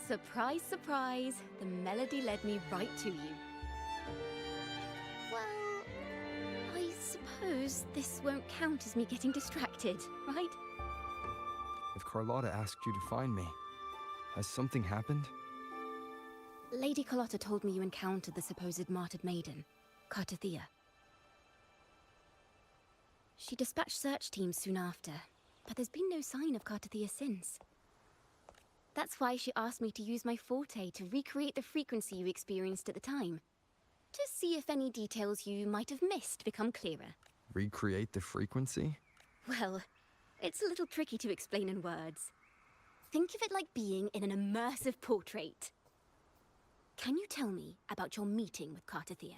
Surprise, surprise, the melody led me right to you. Well, I suppose this won't count as me getting distracted, right? If Carlotta asked you to find me, has something happened? Lady Carlotta told me you encountered the supposed martyred maiden, Cartothea. She dispatched search teams soon after, but there's been no sign of Cartothea since. That's why she asked me to use my forte to recreate the frequency you experienced at the time, to see if any details you might have missed become clearer. Recreate the frequency? Well, it's a little tricky to explain in words. Think of it like being in an immersive portrait. Can you tell me about your meeting with Cartothea?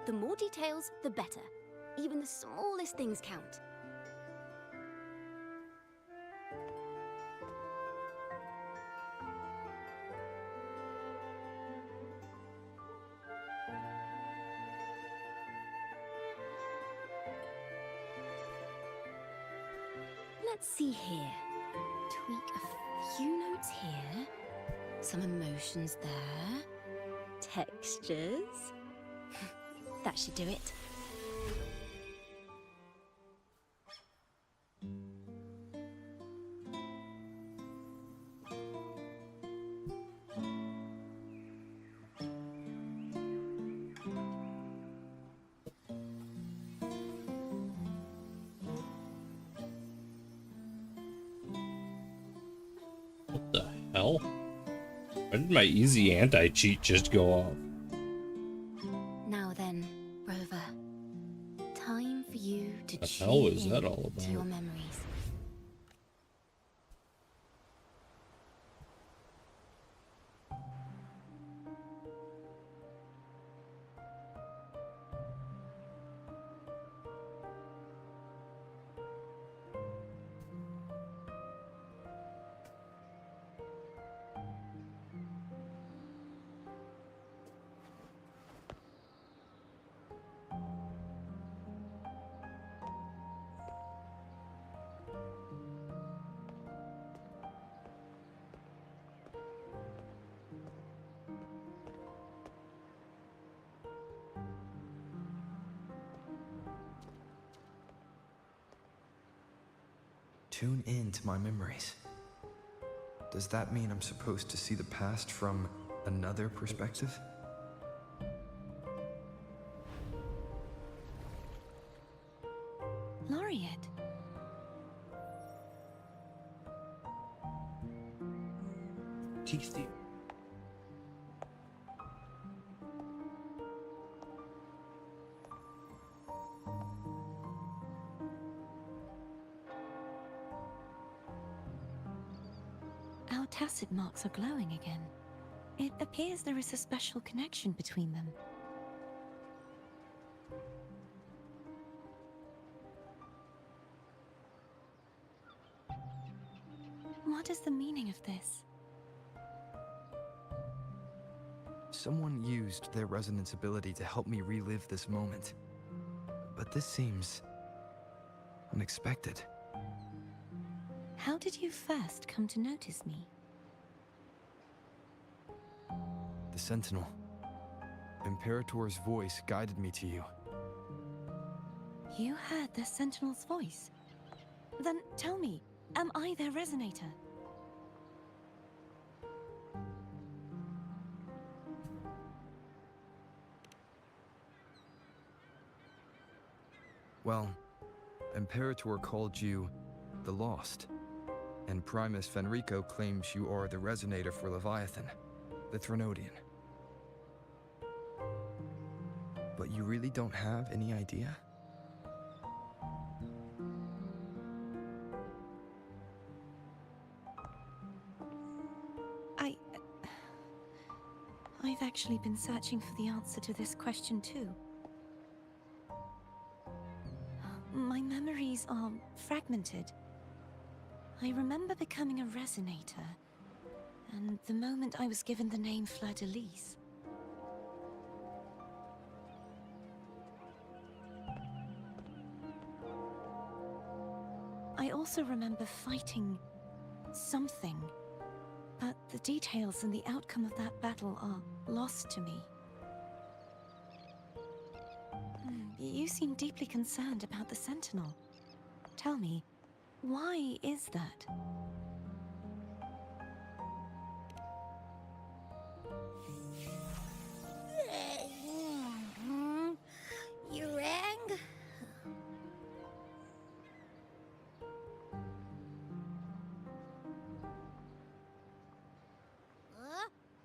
The more details, the better. Even the smallest things count. Let's see here. Tweak a few notes here. Some emotions there. Textures. That should do it. What the hell? Why did my easy anti-cheat just go off? Now then, Rover. Time for you to The hell tune is that in all to your about? memories. tune in to my memories. Does that mean I'm supposed to see the past from another perspective? Laureate. Teethy. Our tacit marks are glowing again. It appears there is a special connection between them. What is the meaning of this? Someone used their resonance ability to help me relive this moment. But this seems unexpected. How did you first come to notice me? The Sentinel. Imperator's voice guided me to you. You heard the Sentinel's voice? Then tell me, am I their resonator? Well, Imperator called you the Lost, and Primus Fenrico claims you are the resonator for Leviathan, the Threnodian. But you really don't have any idea? I've actually been searching for the answer to this question too. My memories are fragmented. I remember becoming a resonator, and the moment I was given the name Fleur-de-Lis. I also remember fighting something, but the details and the outcome of that battle are lost to me. You seem deeply concerned about the Sentinel. Tell me, why is that? You rang?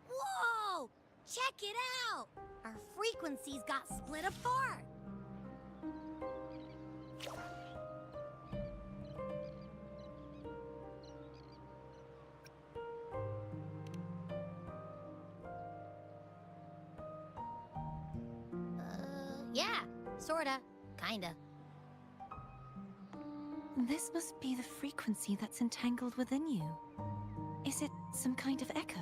Whoa! Check it out! Our frequencies got split apart! Yeah, sorta, kinda. This must be the frequency that's entangled within you. Is it some kind of echo?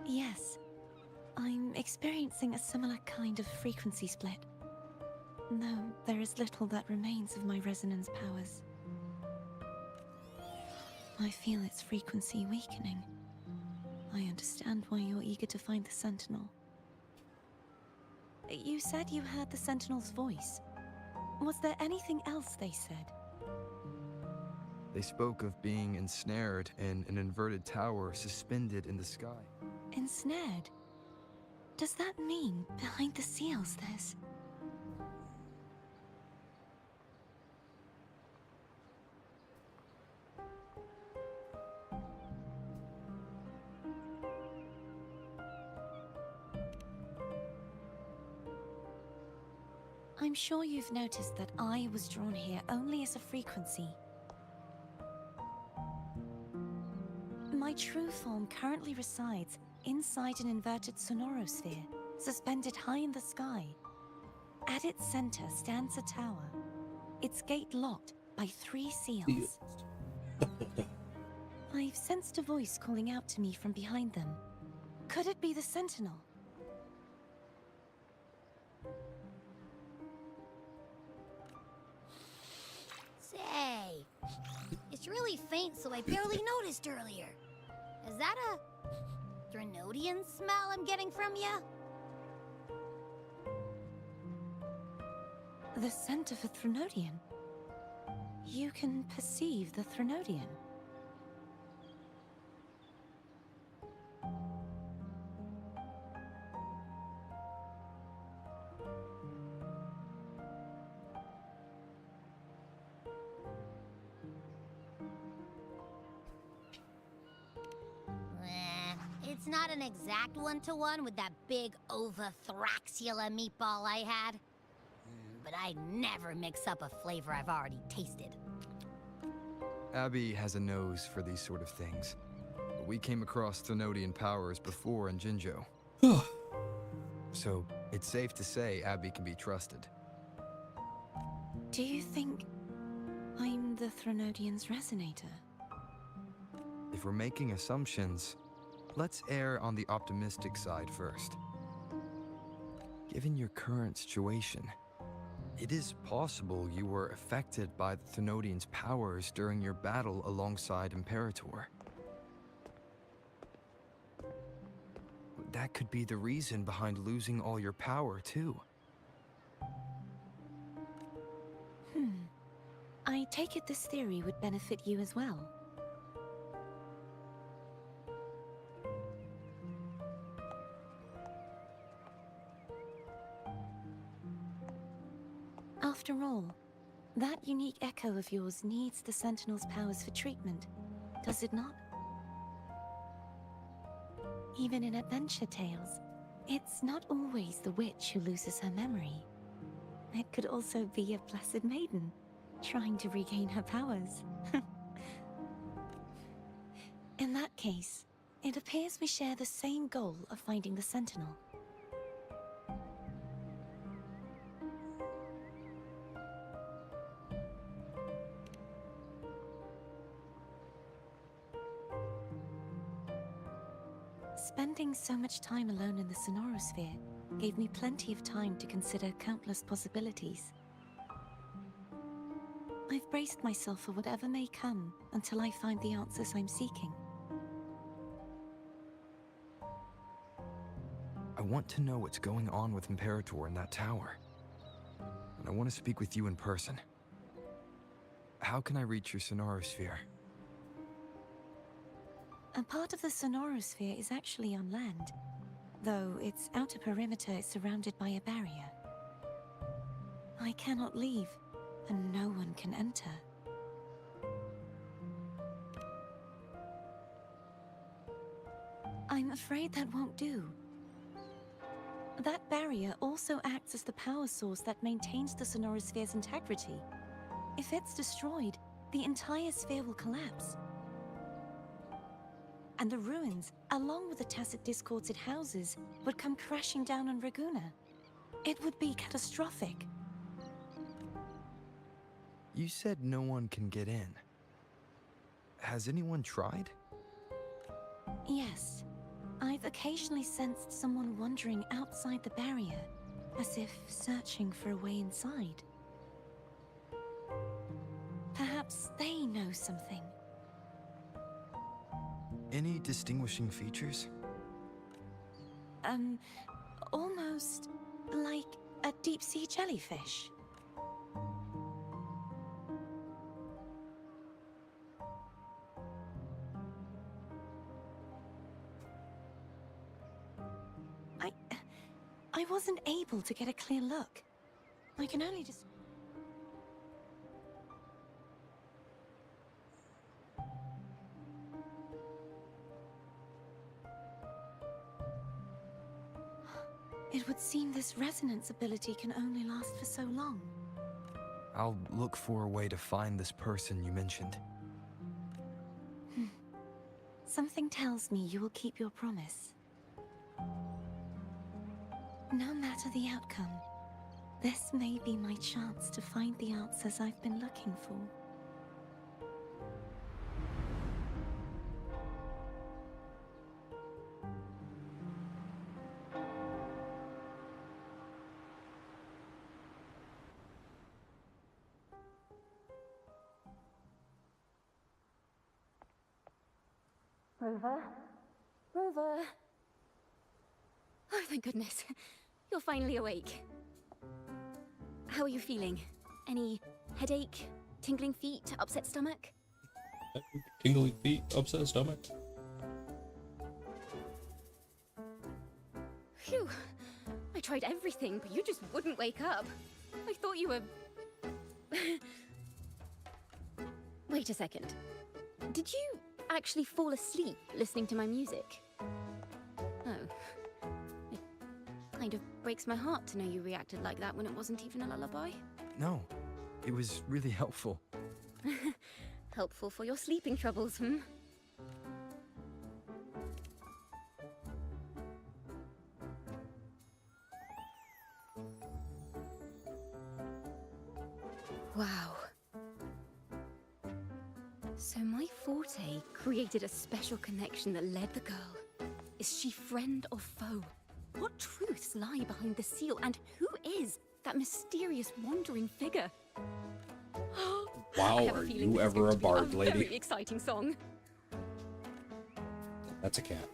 Yes, I'm experiencing a similar kind of frequency split. Though there is little that remains of my resonance powers. I feel its frequency weakening. I understand why you're eager to find the Sentinel. You said you heard the Sentinel's voice. Was there anything else they said? They spoke of being ensnared in an inverted tower suspended in the sky. Ensnared? Does that mean behind the seals there's... I'm sure you've noticed that I was drawn here only as a frequency. My true form currently resides inside an inverted sonorosphere, suspended high in the sky. At its center stands a tower, its gate locked by 3 seals. I've sensed a voice calling out to me from behind them. Could it be the Sentinel? really faint, so I barely noticed earlier. Is that a Threnodian smell I'm getting from you? The scent of a Threnodian. You can perceive the Threnodian. It's not an exact one-to-one with that big Ovathraxula meatball I had. But I'd never mix up a flavor I've already tasted. Abby has a nose for these sort of things. We came across Threnodian powers before in Jinzhou. So it's safe to say Abby can be trusted. Do you think I'm the Threnodian's resonator? If we're making assumptions, let's err on the optimistic side first. Given your current situation, it is possible you were affected by the Threnodian's powers during your battle alongside Imperator. That could be the reason behind losing all your power, too. I take it this theory would benefit you as well. After all, that unique echo of yours needs the Sentinel's powers for treatment, does it not? Even in adventure tales, it's not always the witch who loses her memory. It could also be a blessed maiden, trying to regain her powers. In that case, it appears we share the same goal of finding the Sentinel. Spending so much time alone in the Sonorosphere gave me plenty of time to consider countless possibilities. I've braced myself for whatever may come until I find the answers I'm seeking. I want to know what's going on with Imperator in that tower. And I want to speak with you in person. How can I reach your Sonorosphere? A part of the Sonorosphere is actually on land, though its outer perimeter is surrounded by a barrier. I cannot leave, and no one can enter. I'm afraid that won't do. That barrier also acts as the power source that maintains the Sonorosphere's integrity. If it's destroyed, the entire sphere will collapse. And the ruins, along with the tacit discords it houses, would come crashing down on Raguna. It would be catastrophic. You said no one can get in. Has anyone tried? Yes. I've occasionally sensed someone wandering outside the barrier, as if searching for a way inside. Perhaps they know something. Any distinguishing features? Almost like a deep-sea jellyfish. I wasn't able to get a clear look. I can only just... It would seem this resonance ability can only last for so long. I'll look for a way to find this person you mentioned. Something tells me you will keep your promise. No matter the outcome, this may be my chance to find the answers I've been looking for. Rover? Rover? Oh, thank goodness. You're finally awake. How are you feeling? Any headache, tingling feet, upset stomach? Tingling feet, upset stomach. Phew. I tried everything, but you just wouldn't wake up. I thought you were... Wait a second. Did you actually fall asleep listening to my music? Oh. It kind of breaks my heart to know you reacted like that when it wasn't even a lullaby. No, it was really helpful. Helpful for your sleeping troubles, hmm? Wow. So my forte created a special connection that led the girl. Is she friend or foe? What truths lie behind the seal, and who is that mysterious wandering figure? Wow, are you ever a bard, lady? Very exciting song. That's a cat.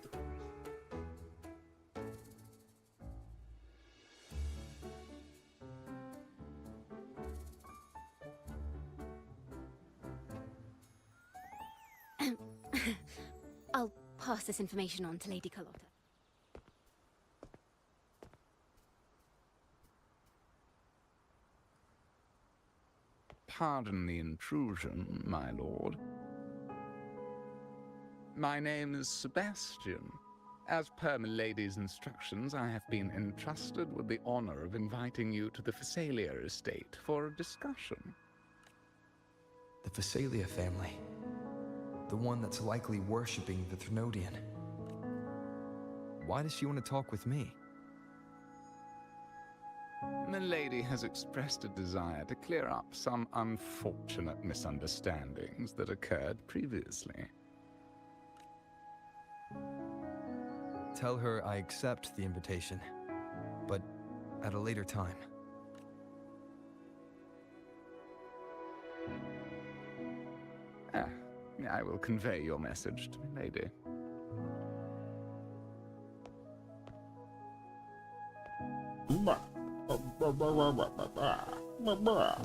I'll pass this information on to Lady Carlotta. Pardon the intrusion, my lord. My name is Sebastian. As per milady's instructions, I have been entrusted with the honor of inviting you to the Phasalia estate for a discussion. The Phasalia family. The one that's likely worshipping the Thrnodian. Why does she want to talk with me? Milady has expressed a desire to clear up some unfortunate misunderstandings that occurred previously. Tell her I accept the invitation, but at a later time. I will convey your message to Milady.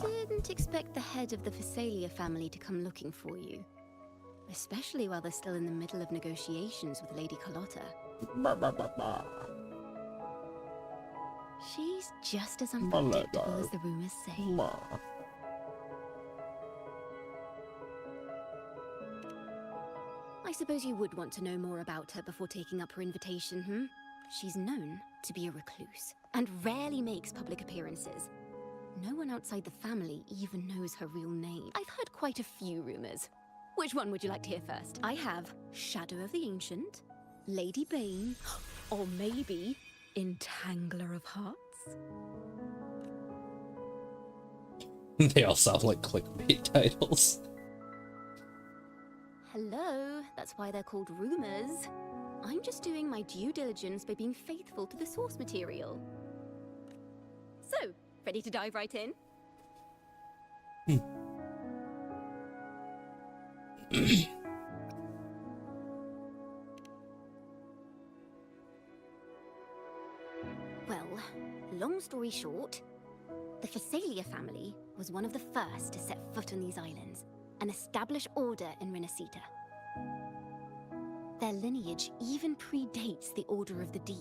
Didn't expect the head of the Phasalia family to come looking for you. Especially while they're still in the middle of negotiations with Lady Carlotta. She's just as unpredictable as the rumors say. I suppose you would want to know more about her before taking up her invitation, hmm? She's known to be a recluse, and rarely makes public appearances. No one outside the family even knows her real name. I've heard quite a few rumors. Which one would you like to hear first? I have Shadow of the Ancient, Lady Bane, or maybe Entangler of Hearts? They all sound like clickbait titles. Hello, that's why they're called rumors. I'm just doing my due diligence by being faithful to the source material. So, ready to dive right in? Well, long story short, the Phasalia family was one of the first to set foot on these islands and establish order in Renacita. Their lineage even predates the Order of the Deep,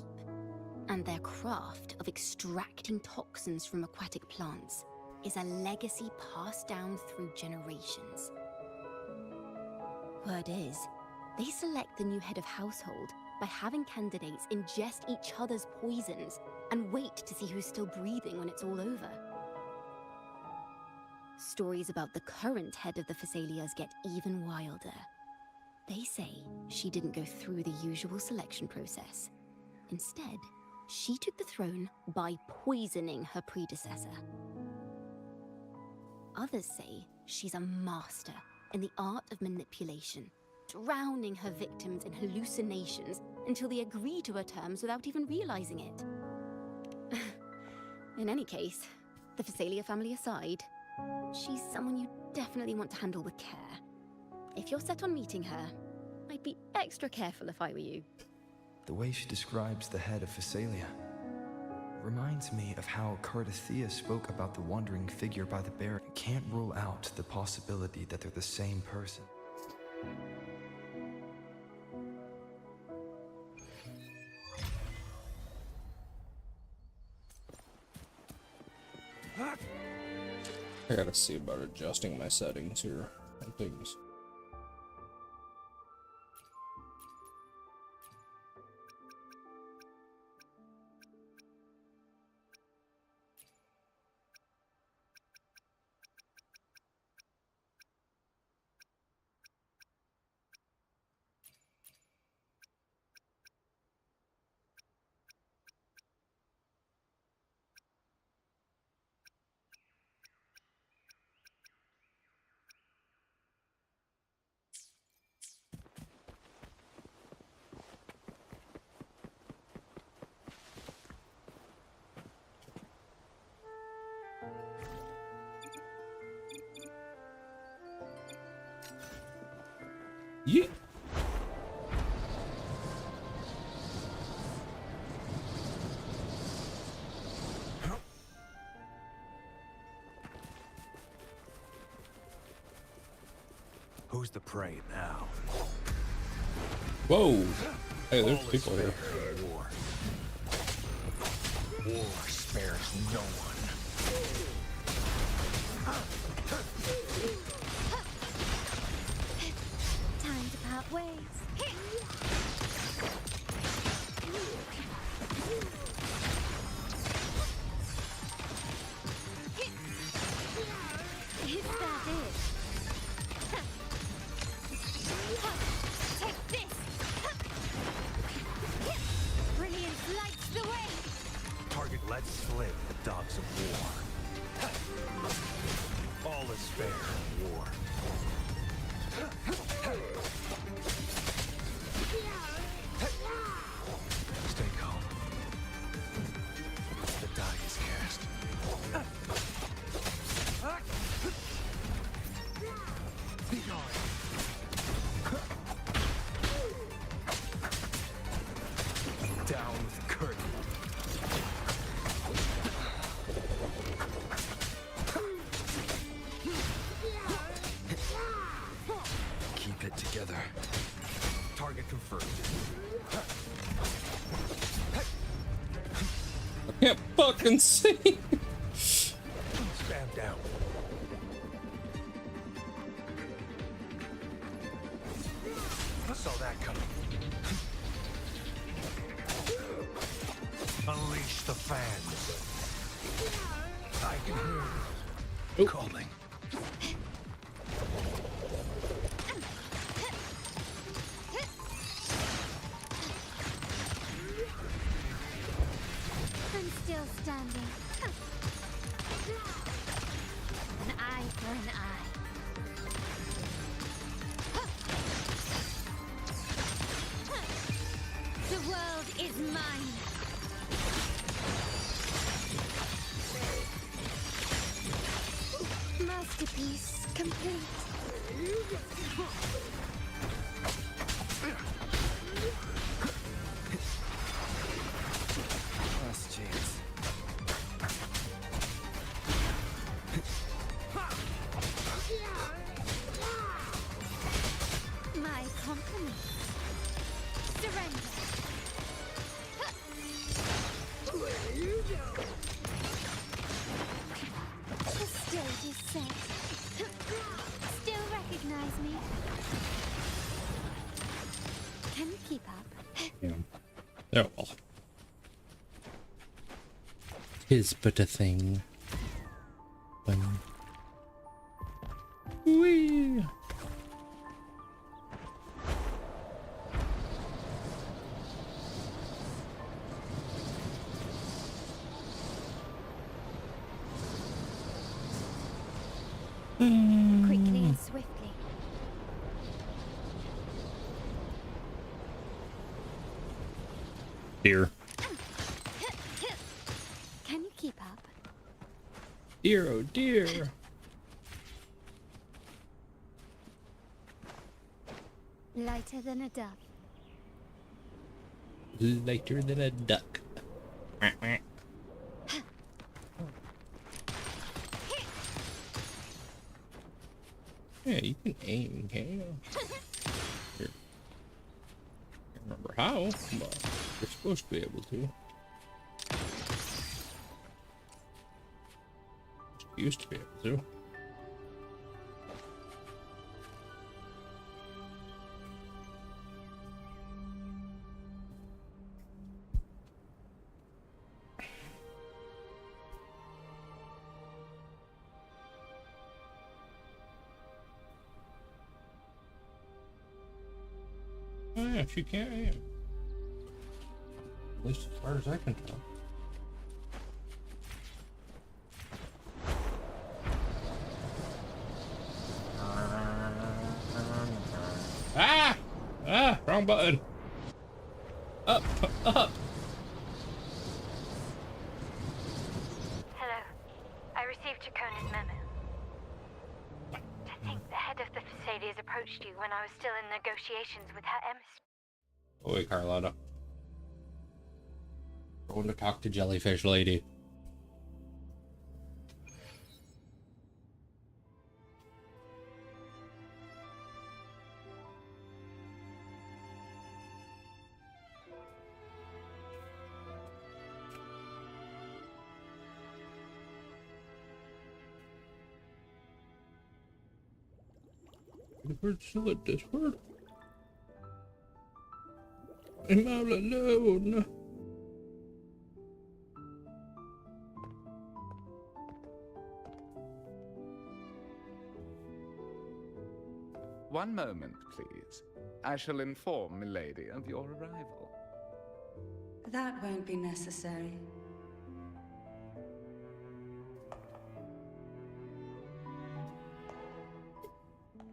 and their craft of extracting toxins from aquatic plants is a legacy passed down through generations. Word is, they select the new head of household by having candidates ingest each other's poisons and wait to see who's still breathing when it's all over. Stories about the current head of the Phasalias get even wilder. They say she didn't go through the usual selection process. Instead, she took the throne by poisoning her predecessor. Others say she's a master in the art of manipulation, drowning her victims in hallucinations until they agree to her terms without even realizing it. In any case, the Phasalia family aside, she's someone you definitely want to handle with care. If you're set on meeting her, I'd be extra careful if I were you. The way she describes the head of Phasalia reminds me of how Cardathea spoke about the wandering figure by the bear. Can't rule out the possibility that they're the same person. I gotta see about adjusting my settings here and things. Yeah. Who's the prey now? Whoa. Hey, there's people here. War. War spares no one. Time to part ways. Is that it? Take this! Brilliance lights the way! Target lets slip the dogs of war. All is fair in war. Stay calm. The die is cast. Be gone. Down with the curtain. Keep it together. Target confirmed. I can't fucking see. Spam down. I saw that coming. Unleash the fans. I can hear you calling. I'm still standing. An eye for an eye. The world is mine. Masterpiece complete. Last chance. My compliments. Surrender. The stage is set. Still recognize me? Can you keep up? Yeah. Oh well. Tis but a thing. When wee. Quickly and swiftly. Dear. Can you keep up? Dear, oh dear. Lighter than a dove. Lighter than a duck. Yeah, you can aim, can't you? Here. Can't remember how, but you're supposed to be able to. Used to be able to. Oh yeah, she can't aim. At least as far as I can tell. Ah! Ah! Wrong button. Up! Up! Hello. I received Chacona's memo. To think the head of the facility has approached you when I was still in negotiations with her emissary. Oh wait, Carlotta. Going to talk to Jellyfish Lady. The bird's still at this bird. I'm all alone. One moment, please. I shall inform Milady of your arrival. That won't be necessary.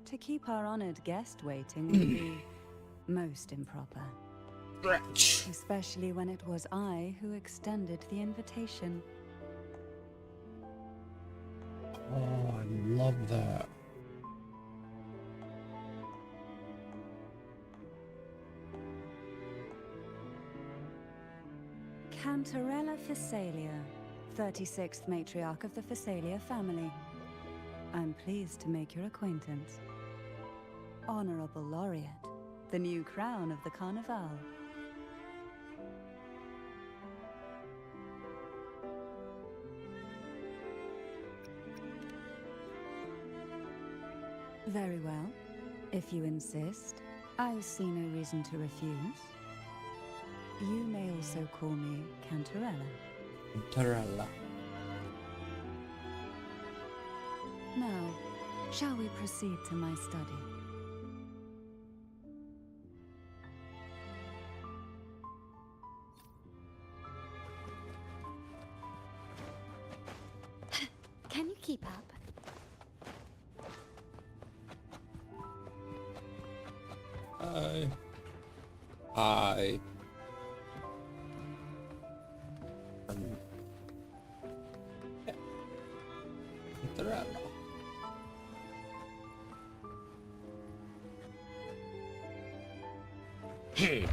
To keep our honored guest waiting would be most improper. Especially when it was I who extended the invitation. Oh, I love that. Cantarella Phasalia, 36th matriarch of the Phasalia family. I'm pleased to make your acquaintance. Honorable Laureate, the new crown of the Carnival. Very well. If you insist, I see no reason to refuse. You may also call me Cantarella. Cantarella. Now, shall we proceed to my study? Can you keep up? Hi. Cantarella. Hey.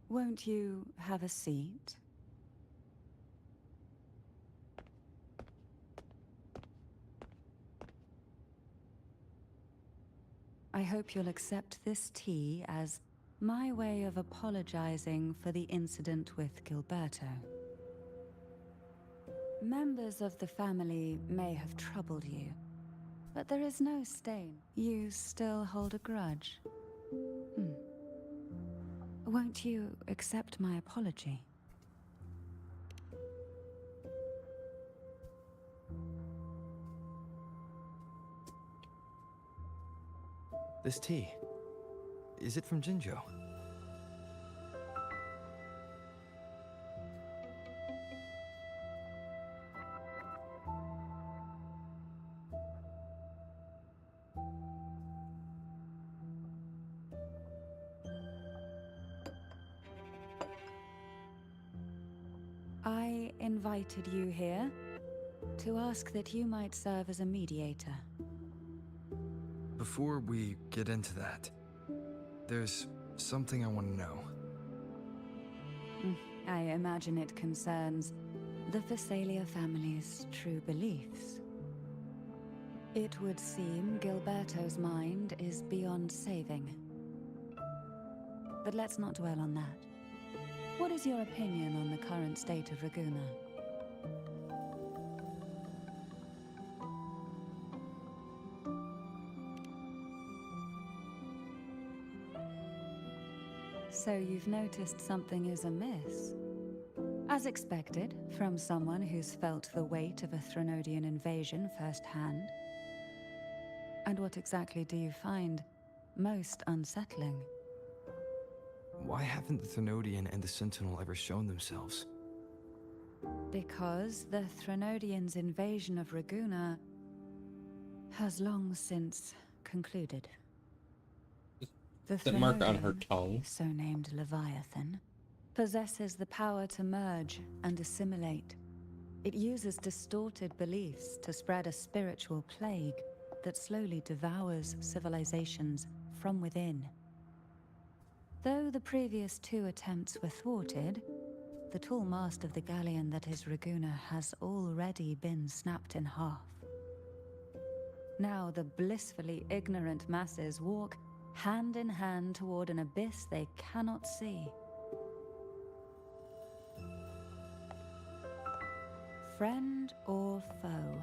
Won't you have a seat? I hope you'll accept this tea as my way of apologizing for the incident with Gilberto. Members of the family may have troubled you, but there is no stain. You still hold a grudge. Won't you accept my apology? This tea, is it from Jinjo? I invited you here to ask that you might serve as a mediator. Before we get into that, there's something I want to know. I imagine it concerns the Phasalia family's true beliefs. It would seem Gilberto's mind is beyond saving. But let's not dwell on that. What is your opinion on the current state of Raguna? So you've noticed something is amiss? As expected, from someone who's felt the weight of a Threnodian invasion firsthand. And what exactly do you find most unsettling? Why haven't the Threnodian and the Sentinel ever shown themselves? Because the Threnodians' invasion of Raguna has long since concluded. The mark on her Threnodian, tongue. so named Leviathan, possesses the power to merge and assimilate. It uses distorted beliefs to spread a spiritual plague that slowly devours civilizations from within. Though the previous 2 attempts were thwarted, the tall mast of the galleon that is Raguna has already been snapped in half. Now the blissfully ignorant masses walk hand in hand toward an abyss they cannot see. Friend or foe?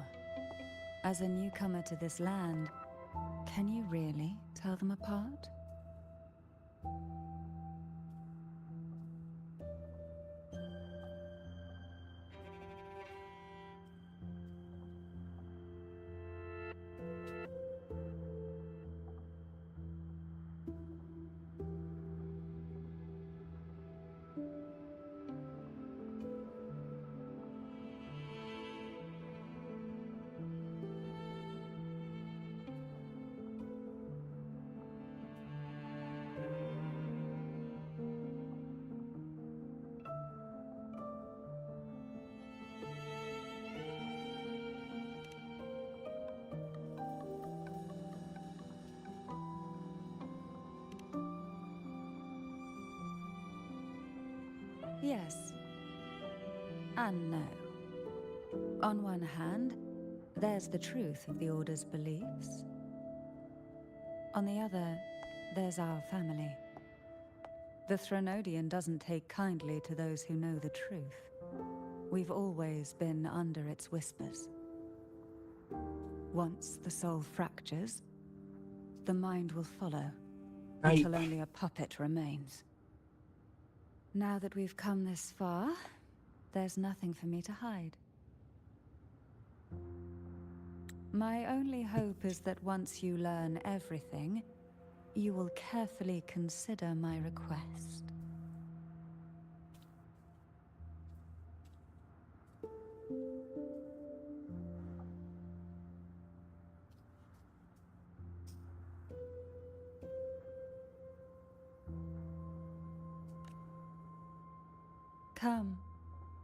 As a newcomer to this land, can you really tell them apart? Yes. And no. On one hand, there's the truth of the Order's beliefs. On the other, there's our family. The Threnodian doesn't take kindly to those who know the truth. We've always been under its whispers. Once the soul fractures, the mind will follow, until only a puppet remains. Now that we've come this far, there's nothing for me to hide. My only hope is that once you learn everything, you will carefully consider my request. Come.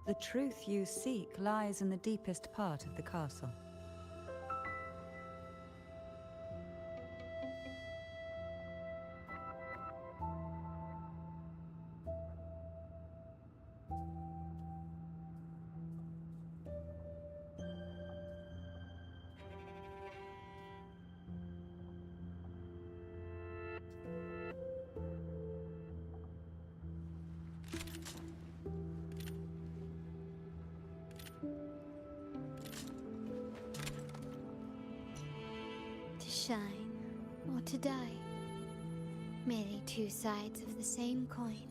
The truth you seek lies in the deepest part of the castle. To shine or to die. Merely 2 sides of the same coin.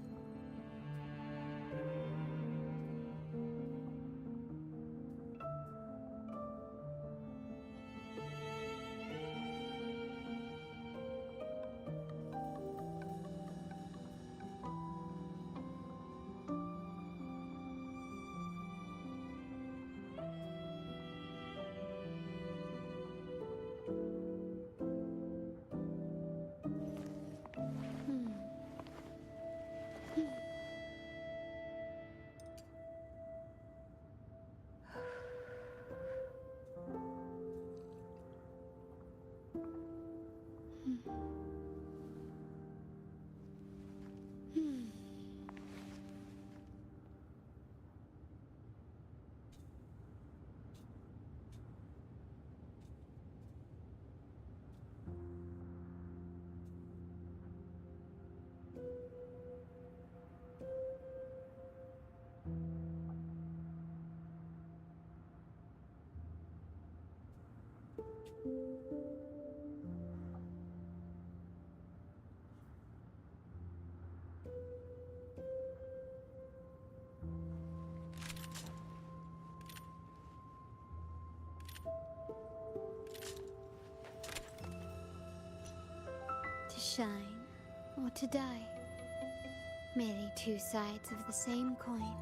To shine or to die. Merely two sides of the same coin.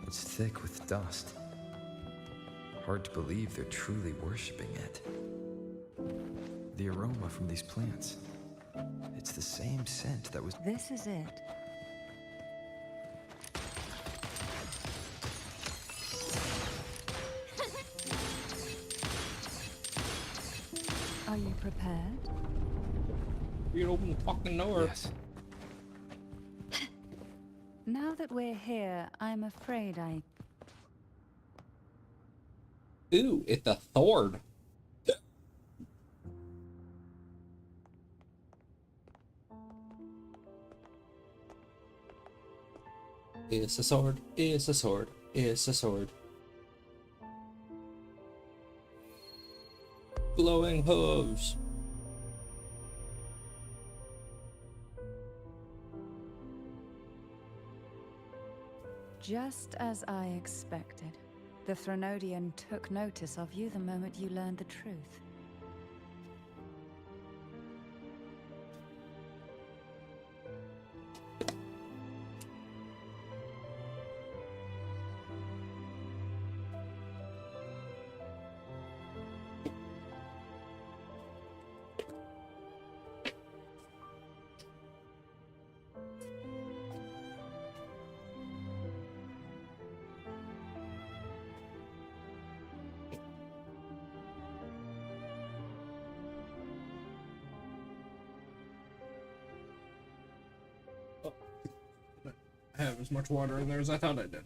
It's thick with dust. Hard to believe they're truly worshipping it. The aroma from these plants. It's the same scent that was... This is it. Are you prepared? You open the fucking door. Yes. Now that we're here, I'm afraid I... Ooh, it's a sword. It's a sword, it's a sword, it's a sword. Glowing hooves. Just as I expected. The Threnodian took notice of you the moment you learned the truth. I have as much water in there as I thought I did.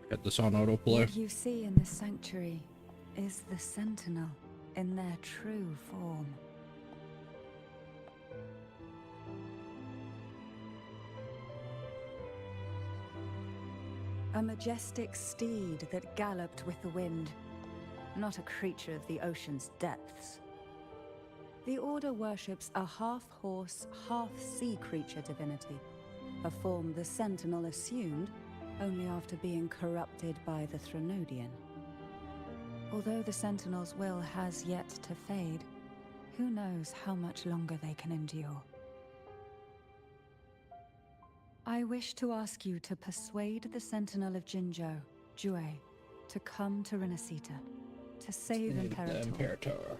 Get this on autoplay. What you see in the sanctuary is the Sentinel in their true form. A majestic steed that galloped with the wind, not a creature of the ocean's depths. The Order worships a half-horse, half-sea creature divinity, a form the Sentinel assumed only after being corrupted by the Threnodian. Although the Sentinel's will has yet to fade, who knows how much longer they can endure. I wish to ask you to persuade the Sentinel of Jinzhou, Jue, to come to Renacita, to save Imperator.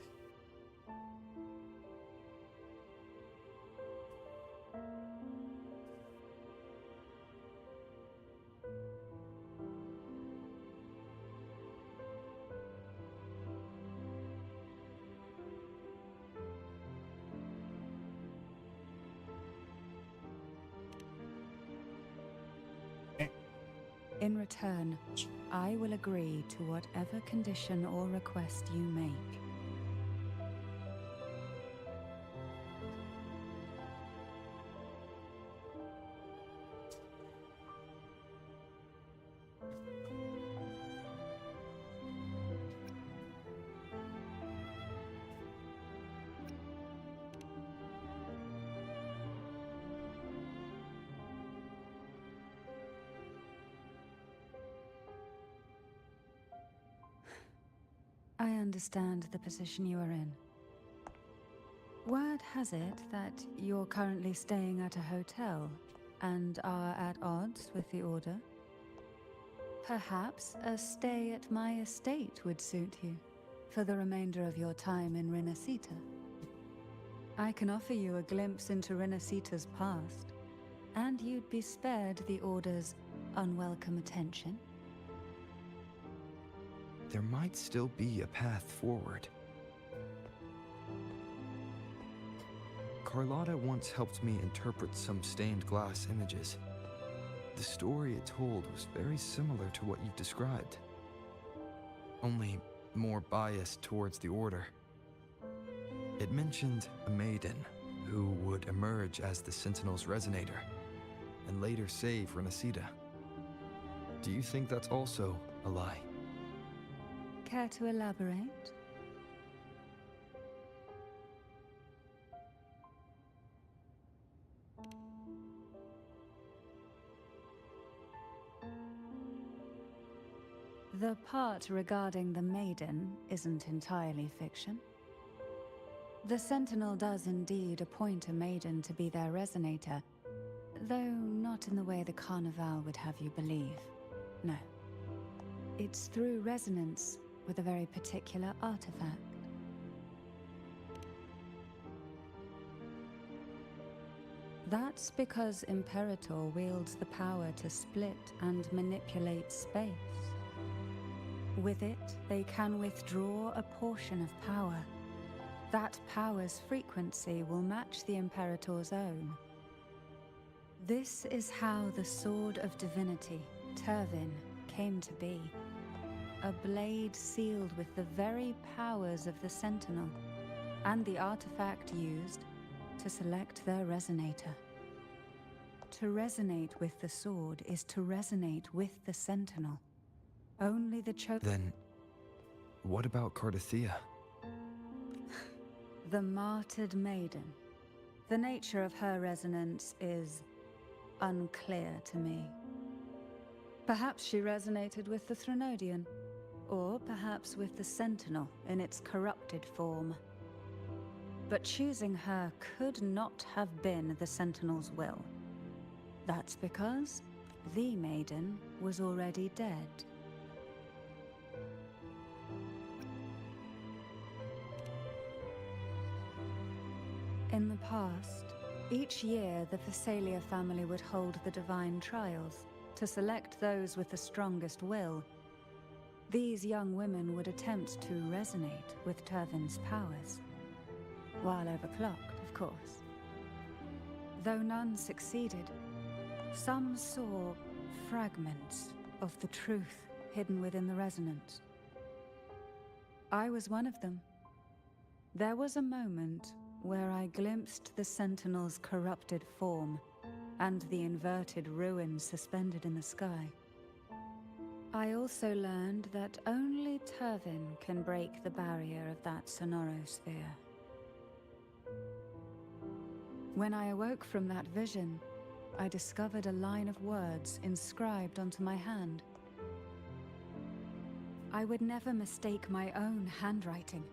In return, I will agree to whatever condition or request you make. I understand the position you are in. Word has it that you're currently staying at a hotel and are at odds with the Order. Perhaps a stay at my estate would suit you for the remainder of your time in Renacita. I can offer you a glimpse into Renacita's past, and you'd be spared the Order's unwelcome attention. There might still be a path forward. Carlotta once helped me interpret some stained glass images. The story it told was very similar to what you've described, only more biased towards the Order. It mentioned a maiden who would emerge as the Sentinel's resonator and later save Renacita. Do you think that's also a lie? Care to elaborate? The part regarding the maiden isn't entirely fiction. The Sentinel does indeed appoint a maiden to be their resonator, though not in the way the Carnival would have you believe. No. It's through resonance with a very particular artifact. That's because Imperator wields the power to split and manipulate space. With it, they can withdraw a portion of power. That power's frequency will match the Imperator's own. This is how the Sword of Divinity, Turvin, came to be. A blade sealed with the very powers of the Sentinel, and the artifact used to select their resonator. To resonate with the sword is to resonate with the Sentinel. Only the Then, what about Cardathea? The martyred maiden. The nature of her resonance is unclear to me. Perhaps she resonated with the Threnodian, or perhaps with the Sentinel in its corrupted form. But choosing her could not have been the Sentinel's will. That's because the maiden was already dead. In the past, each year the Phasalia family would hold the Divine Trials to select those with the strongest will. These young women would attempt to resonate with Turvin's powers, while overclocked, of course. Though none succeeded, some saw fragments of the truth hidden within the resonance. I was one of them. There was a moment where I glimpsed the Sentinel's corrupted form and the inverted ruins suspended in the sky. I also learned that only Turvin can break the barrier of that sonorosphere. When I awoke from that vision, I discovered a line of words inscribed onto my hand. I would never mistake my own handwriting.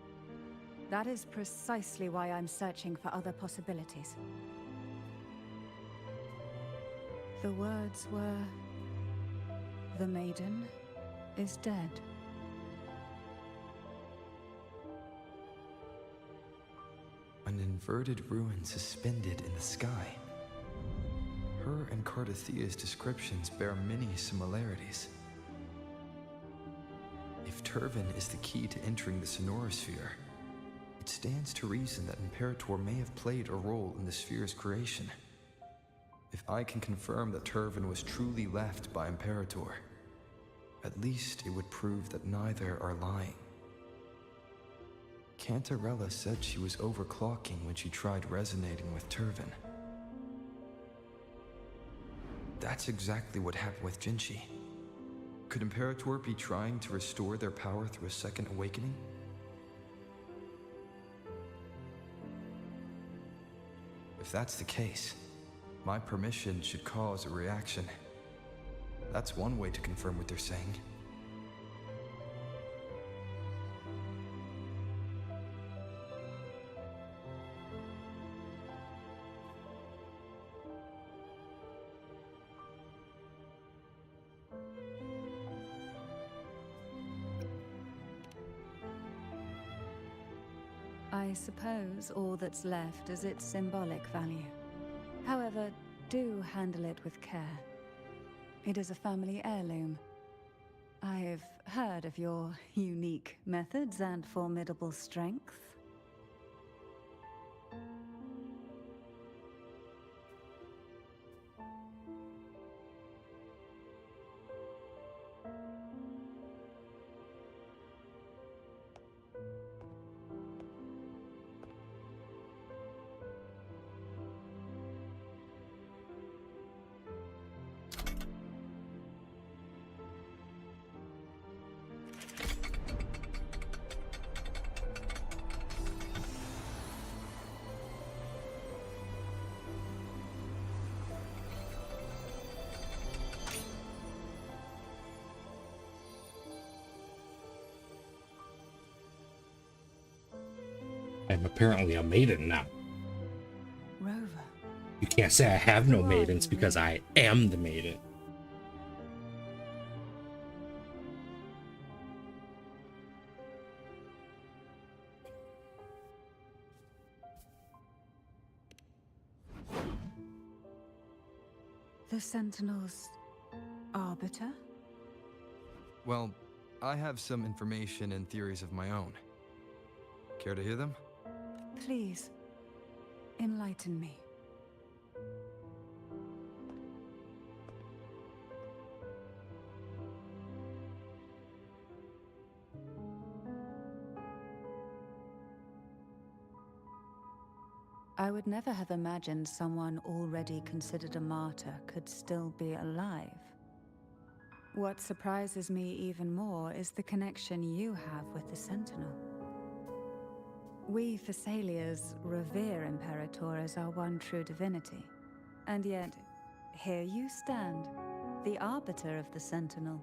That is precisely why I'm searching for other possibilities. The words were, "The maiden is dead." An inverted ruin suspended in the sky. Her and Cardathea's descriptions bear many similarities. If Turvin is the key to entering the sonorosphere, it stands to reason that Imperator may have played a role in the sphere's creation. If I can confirm that Turvin was truly left by Imperator, At least it would prove that neither are lying. Cantarella said she was overclocking when she tried resonating with Turvin. That's exactly what happened with Jinchi. Could Imperator be trying to restore their power through a second awakening? If that's the case, my permission should cause a reaction. That's one way to confirm what they're saying. I suppose all that's left is its symbolic value. However, do handle it with care. It is a family heirloom. I've heard of your unique methods and formidable strength. I'm apparently a maiden now. Rover. You can't say I have no maidens because I am the maiden. The Sentinel's arbiter? Well, I have some information and theories of my own. Care to hear them? Please, enlighten me. I would never have imagined someone already considered a martyr could still be alive. What surprises me even more is the connection you have with the Sentinel. We Thessalians revere Imperator as our one true divinity. And yet, here you stand, the arbiter of the Sentinel.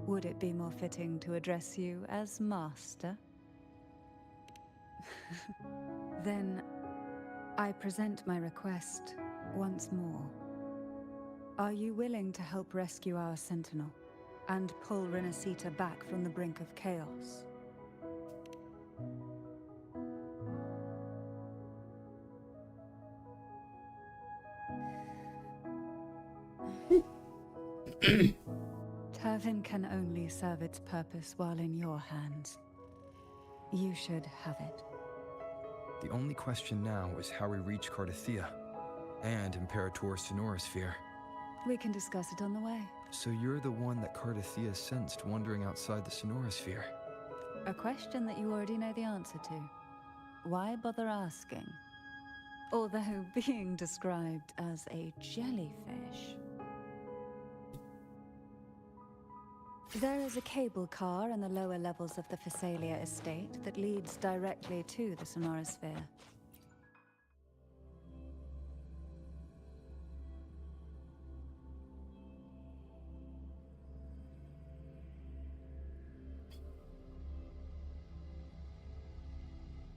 Would it be more fitting to address you as Master? Then, I present my request once more. Are you willing to help rescue our Sentinel and pull Renacita back from the brink of chaos? Turvin can only serve its purpose while in your hands. You should have it. The only question now is how we reach Cardathia and Imperator Sonorosphere. We can discuss it on the way. So you're the one that Cardathia sensed wandering outside the Sonorosphere? A question that you already know the answer to. Why bother asking? Although being described as a jellyfish. There is a cable car in the lower levels of the Thessalia estate that leads directly to the Sonorosphere.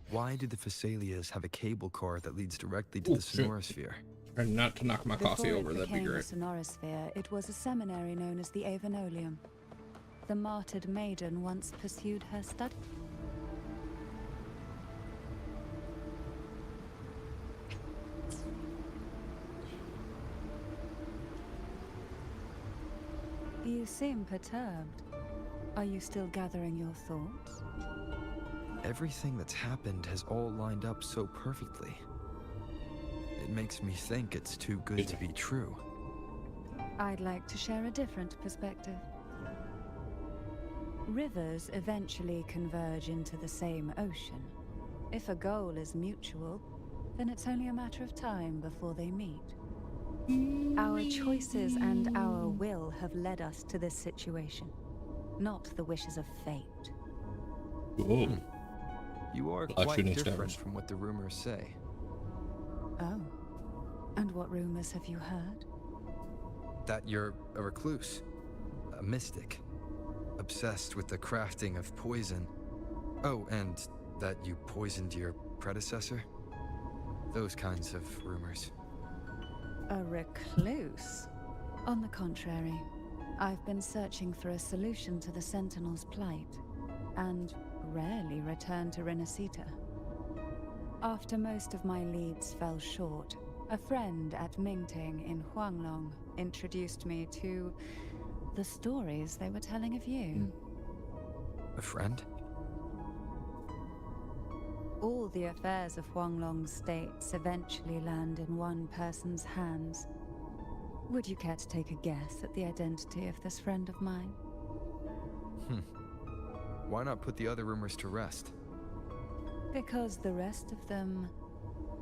Why do the Thessalias have a cable car that leads directly to the Sonorosphere? And not to knock my coffee over, that'd be great. Before it became the Sonorosphere, it was a seminary known as the Avenolium. The martyred maiden once pursued her study. You seem perturbed. Are you still gathering your thoughts? Everything that's happened has all lined up so perfectly. It makes me think it's too good to be true. I'd like to share a different perspective. Rivers eventually converge into the same ocean. If a goal is mutual, then it's only a matter of time before they meet. Our choices and our will have led us to this situation, not the wishes of fate. Whoa. You are Like quite shooting different stars. from what the rumors say. Oh. And what rumors have you heard? That you're a recluse, a mystic, obsessed with the crafting of poison. Oh, and that you poisoned your predecessor? Those kinds of rumors. A recluse? On the contrary, I've been searching for a solution to the Sentinel's plight, and rarely return to Renacita. After most of my leads fell short, a friend at Mingting in Huanglong introduced me to the stories they were telling of you. A friend? All the affairs of Huanglong's states eventually land in one person's hands. Would you care to take a guess at the identity of this friend of mine? Why not put the other rumors to rest? Because the rest of them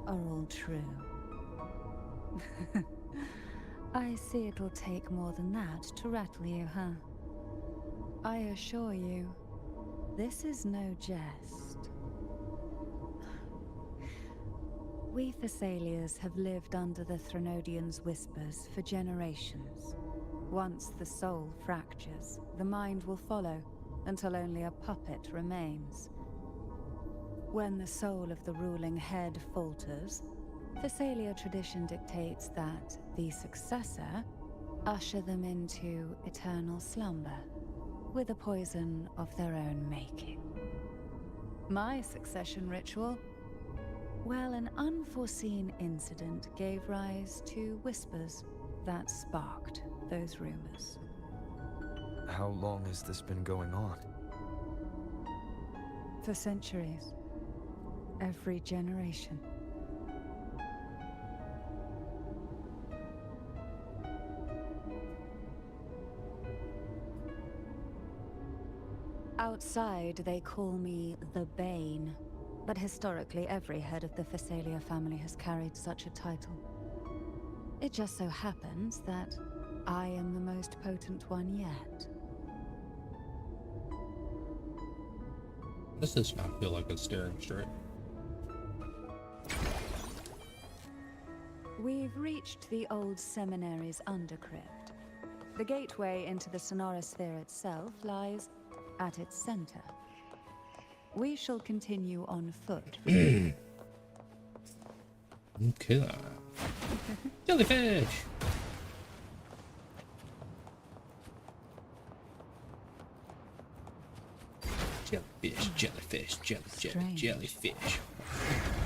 are all true. I see it'll take more than that to rattle you, huh? I assure you, this is no jest. We Thessalians have lived under the Threnodians' whispers for generations. Once the soul fractures, the mind will follow, until only a puppet remains. When the soul of the ruling head falters, Thessalia tradition dictates that the successor usher them into eternal slumber, with a poison of their own making. My succession ritual? Well, an unforeseen incident gave rise to whispers that sparked those rumors. How long has this been going on? For centuries. Every generation. Outside, they call me the Bane, but historically every head of the Thessalia family has carried such a title. It just so happens that I am the most potent one yet. This does not feel like it's staring straight. We've reached the old seminary's undercrypt. The gateway into the Sonorosphere itself lies at its center. We shall continue on foot. Okay. Jellyfish! Jellyfish, jellyfish, jellyfish.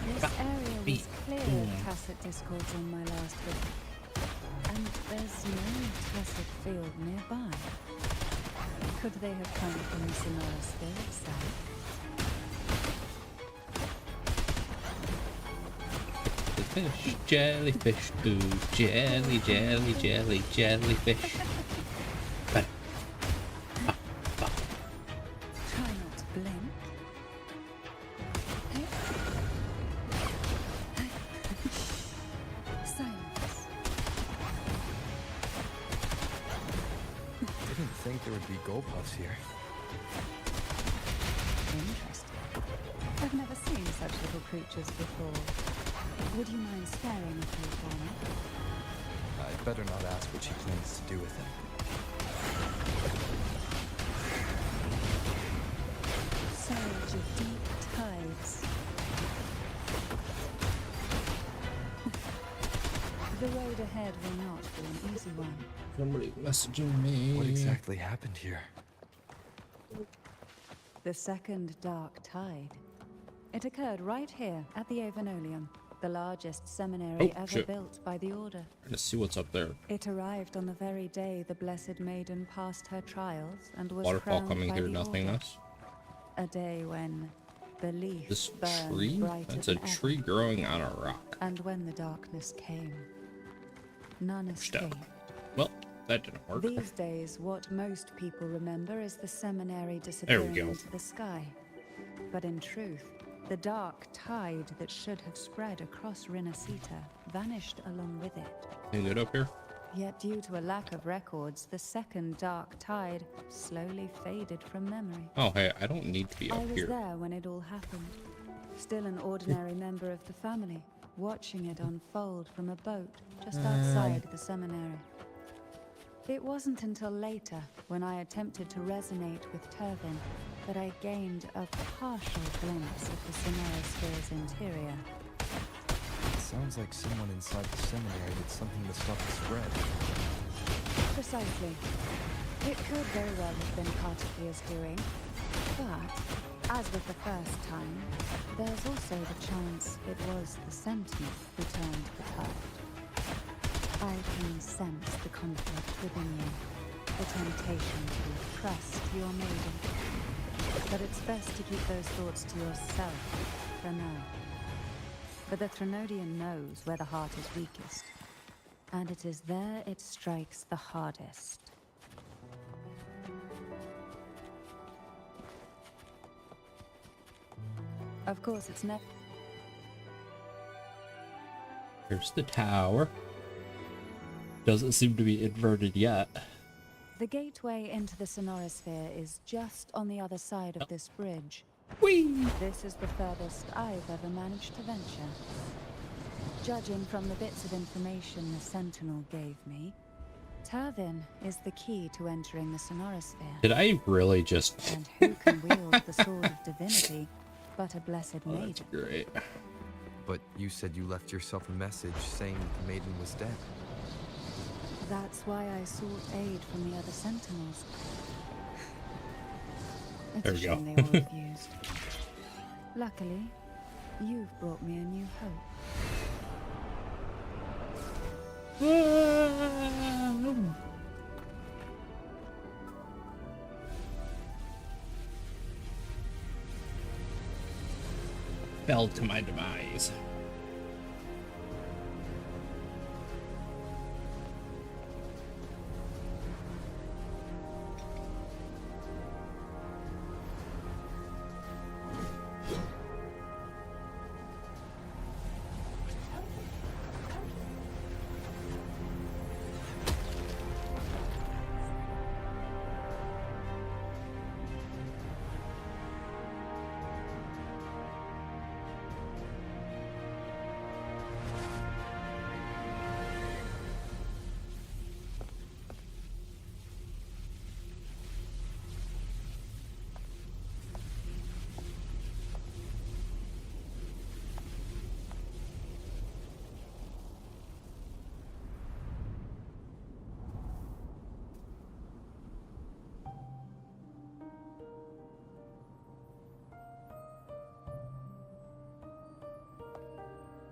This area was clear of tacit discords on my last visit. And there's no tacit field nearby. Could they have come from the Sonorosphere itself? Fish, jellyfish, ooh, jellyfish. Try not to blink. Silence. Didn't think there would be gold puffs here. Interesting. I've never seen such little creatures before. Would you mind sparing a few for me? I'd better not ask what she plans to do with him. Surge of deep tides. The road ahead will not be an easy one. Somebody messaging me. What exactly happened here? The second dark tide. It occurred right here at the Avenolium, the largest seminary ever built by the Order. Let's see what's up there. It arrived on the very day the Blessed Maiden passed her trials and was Waterfall crowned coming by through the nothingness. Order. A day when belief This burned tree? brighter That's a than ever. tree growing on a rock. And when the darkness came, none escaped. Well, That didn't work. These days, what most people remember is the seminary disappearing go. into the sky. But in truth, the dark tide that should have spread across Rinasita vanished along with it. Any good up here? Yet due to a lack of records, the second dark tide slowly faded from memory. Oh, hey, I don't need to be up I was here. there when it all happened. Still an ordinary member of the family, watching it unfold from a boat just outside the seminary. It wasn't until later, when I attempted to resonate with Turvin, that I gained a partial glimpse of the Sonorosphere's interior. It sounds like someone inside the seminary did something to stop the spread. Precisely. It could very well have been part of Leah's doing, but, as with the first time, there's also the chance it was the Sentinel who turned the tide. I can sense the conflict within you, the temptation to trust your maiden. But it's best to keep those thoughts to yourself for now. For the Threnodian knows where the heart is weakest, and it is there it strikes the hardest. Of course, it's never. Here's the tower. Doesn't seem to be inverted yet. The gateway into the Sonorosphere is just on the other side of this bridge. Whee! This is the furthest I've ever managed to venture. Judging from the bits of information the Sentinel gave me, Turvin is the key to entering the Sonorosphere. Did I really just... And who can wield the Sword of Divinity but a blessed maiden? That's great. But you said you left yourself a message saying that the maiden was dead. That's why I sought aid from the other Sentinels. It's There a we go. shame they all refused. Luckily, you've brought me a new hope. Fell to my demise.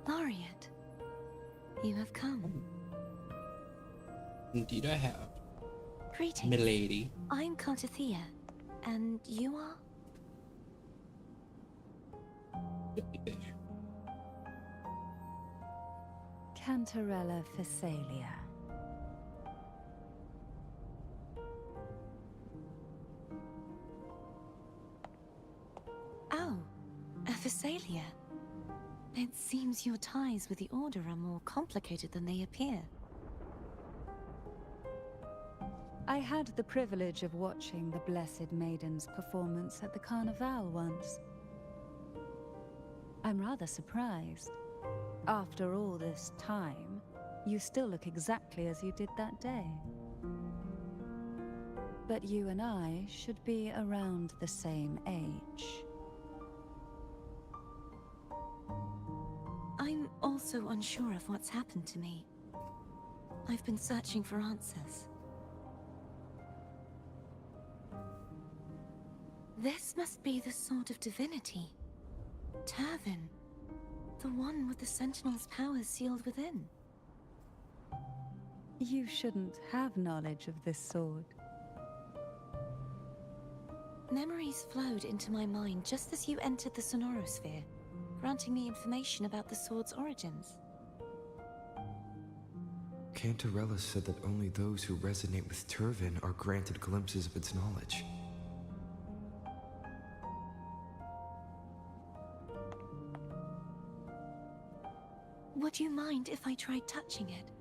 Laureate, you have come. Indeed I have. Greetings. Milady. I'm Cartathea, and you are? Cantarella Phasalia. Oh, a Phasalia. It seems your ties with the Order are more complicated than they appear. I had the privilege of watching the Blessed Maiden's performance at the Carnival once. I'm rather surprised. After all this time, you still look exactly as you did that day. But you and I should be around the same age. I'm also unsure of what's happened to me. I've been searching for answers. This must be the Sword of Divinity. Turvin. The one with the Sentinel's powers sealed within. You shouldn't have knowledge of this sword. Memories flowed into my mind just as you entered the Sonorosphere, granting me information about the sword's origins. Cantarella said that only those who resonate with Turvin are granted glimpses of its knowledge. Would you mind if I tried touching it?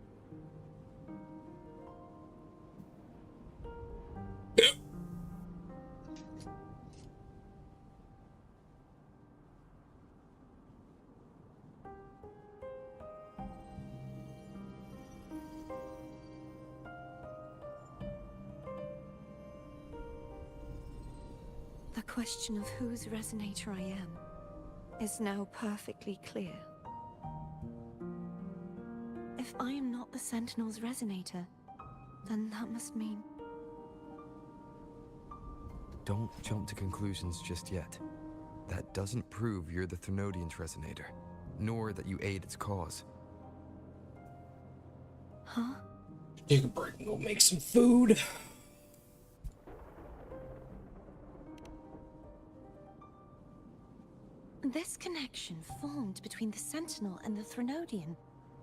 The question of whose resonator I am is now perfectly clear. If I am not the Sentinel's resonator, then that must mean... Don't jump to conclusions just yet. That doesn't prove you're the Thermodian's resonator, nor that you aid its cause. Huh? Take a break and go make some food. This connection formed between the Sentinel and the Thermodian,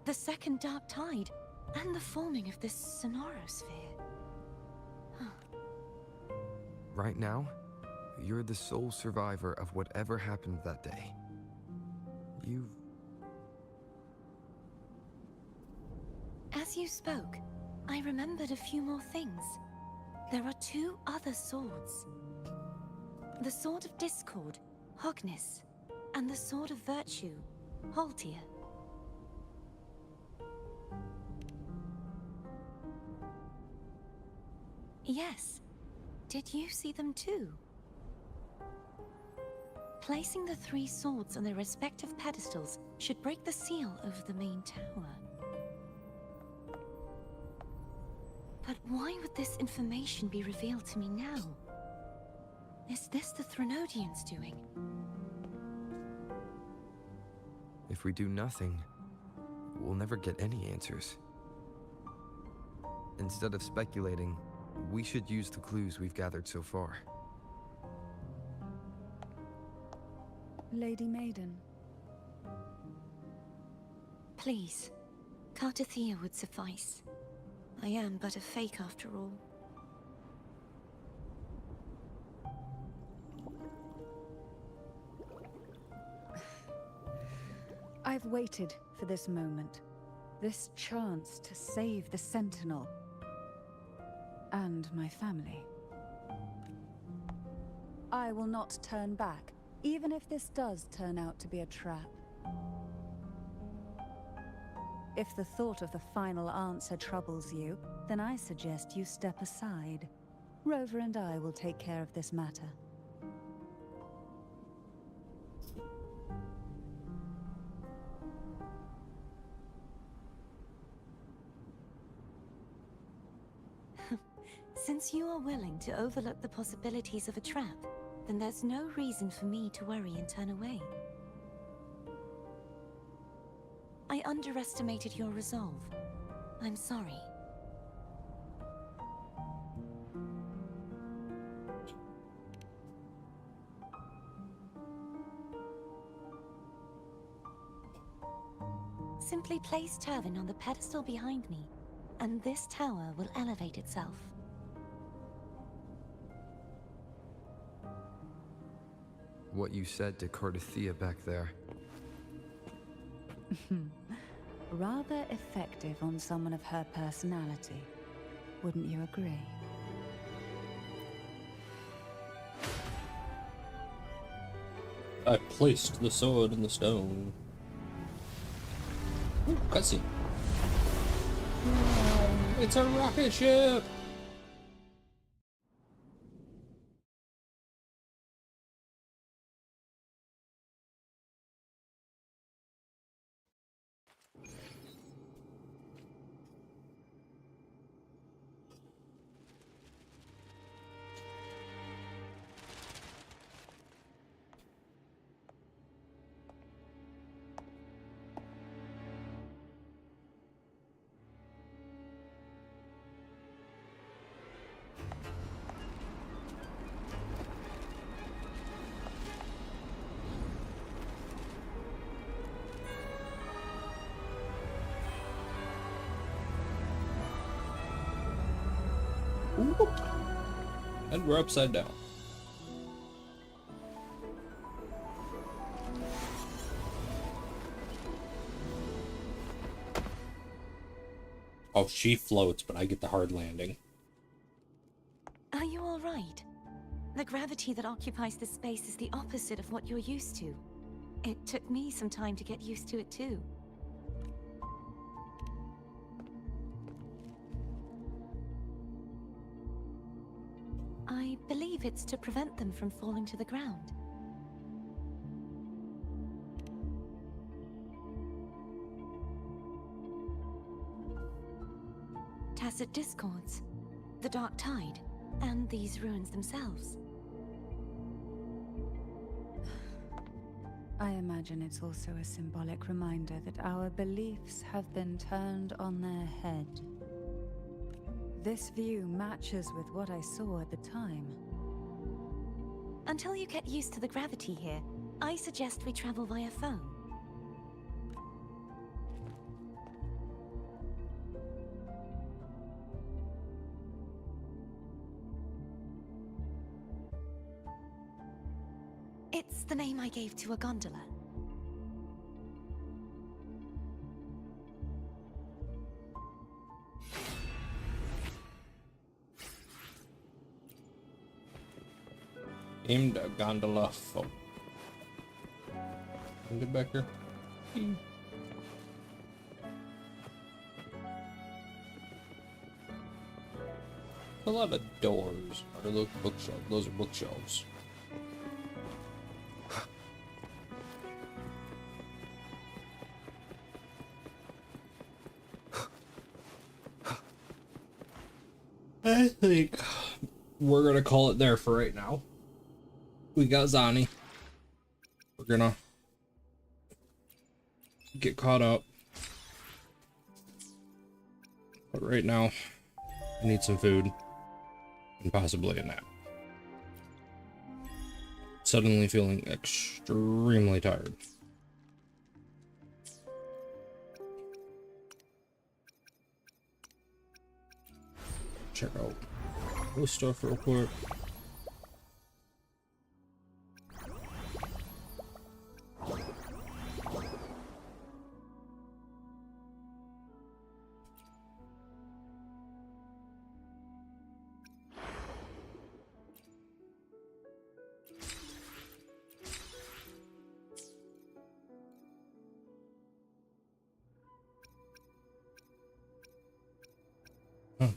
the second Dark Tide, and the forming of this sonorosphere. Right now, you're the sole survivor of whatever happened that day. As you spoke, I remembered a few more things. There are 2 other swords. The Sword of Discord, Hognis, and the Sword of Virtue, Haltia. Yes. Did you see them too? Placing the 3 swords on their respective pedestals should break the seal over the main tower. But why would this information be revealed to me now? Is this the Thermodian's doing? If we do nothing, we'll never get any answers. Instead of speculating, we should use the clues we've gathered so far. Lady Maiden. Please, Cartathea would suffice. I am but a fake after all. I've waited for this moment. This chance to save the Sentinel. And my family. I will not turn back, even if this does turn out to be a trap. If the thought of the final answer troubles you, then I suggest you step aside. Rover and I will take care of this matter. Since you are willing to overlook the possibilities of a trap, then there's no reason for me to worry and turn away. I underestimated your resolve. I'm sorry. Simply place Turvin on the pedestal behind me, and this tower will elevate itself. What you said to Cartathea back there. Rather effective on someone of her personality. Wouldn't you agree? I placed the sword in the stone. Ooh, cutscene. It's a rocket ship! And we're upside down. Oh, she floats, but I get the hard landing. Are you all right? The gravity that occupies this space is the opposite of what you're used to. It took me some time to get used to it too. I believe it's to prevent them from falling to the ground. Tacit discords, the dark tide, and these ruins themselves. I imagine it's also a symbolic reminder that our beliefs have been turned on their head. This view matches with what I saw at the time. Until you get used to the gravity here, I suggest we travel via phone. It's the name I gave to a gondola. Aimed a gondola phone. Can get back here. A lot of doors. Or those bookshelves. Those are bookshelves. I think we're gonna call it there for right now. We got Zani. We're gonna get caught up. But right now, I need some food and possibly a nap. Suddenly feeling extremely tired. Check out this stuff real quick.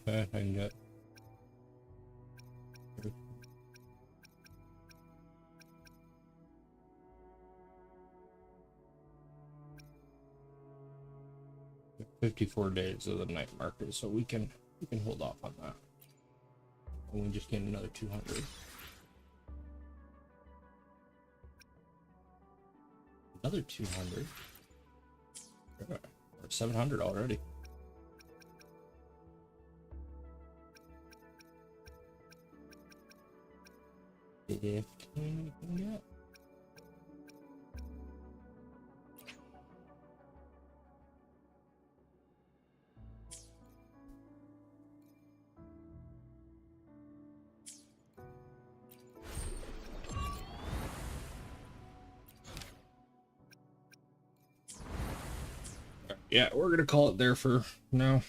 Okay, I can get. We have 54 days of the night market, so we can hold off on that. And we just gain another 200. Another 200. We're 700 already. If we can get. Yeah, we're gonna call it there for now.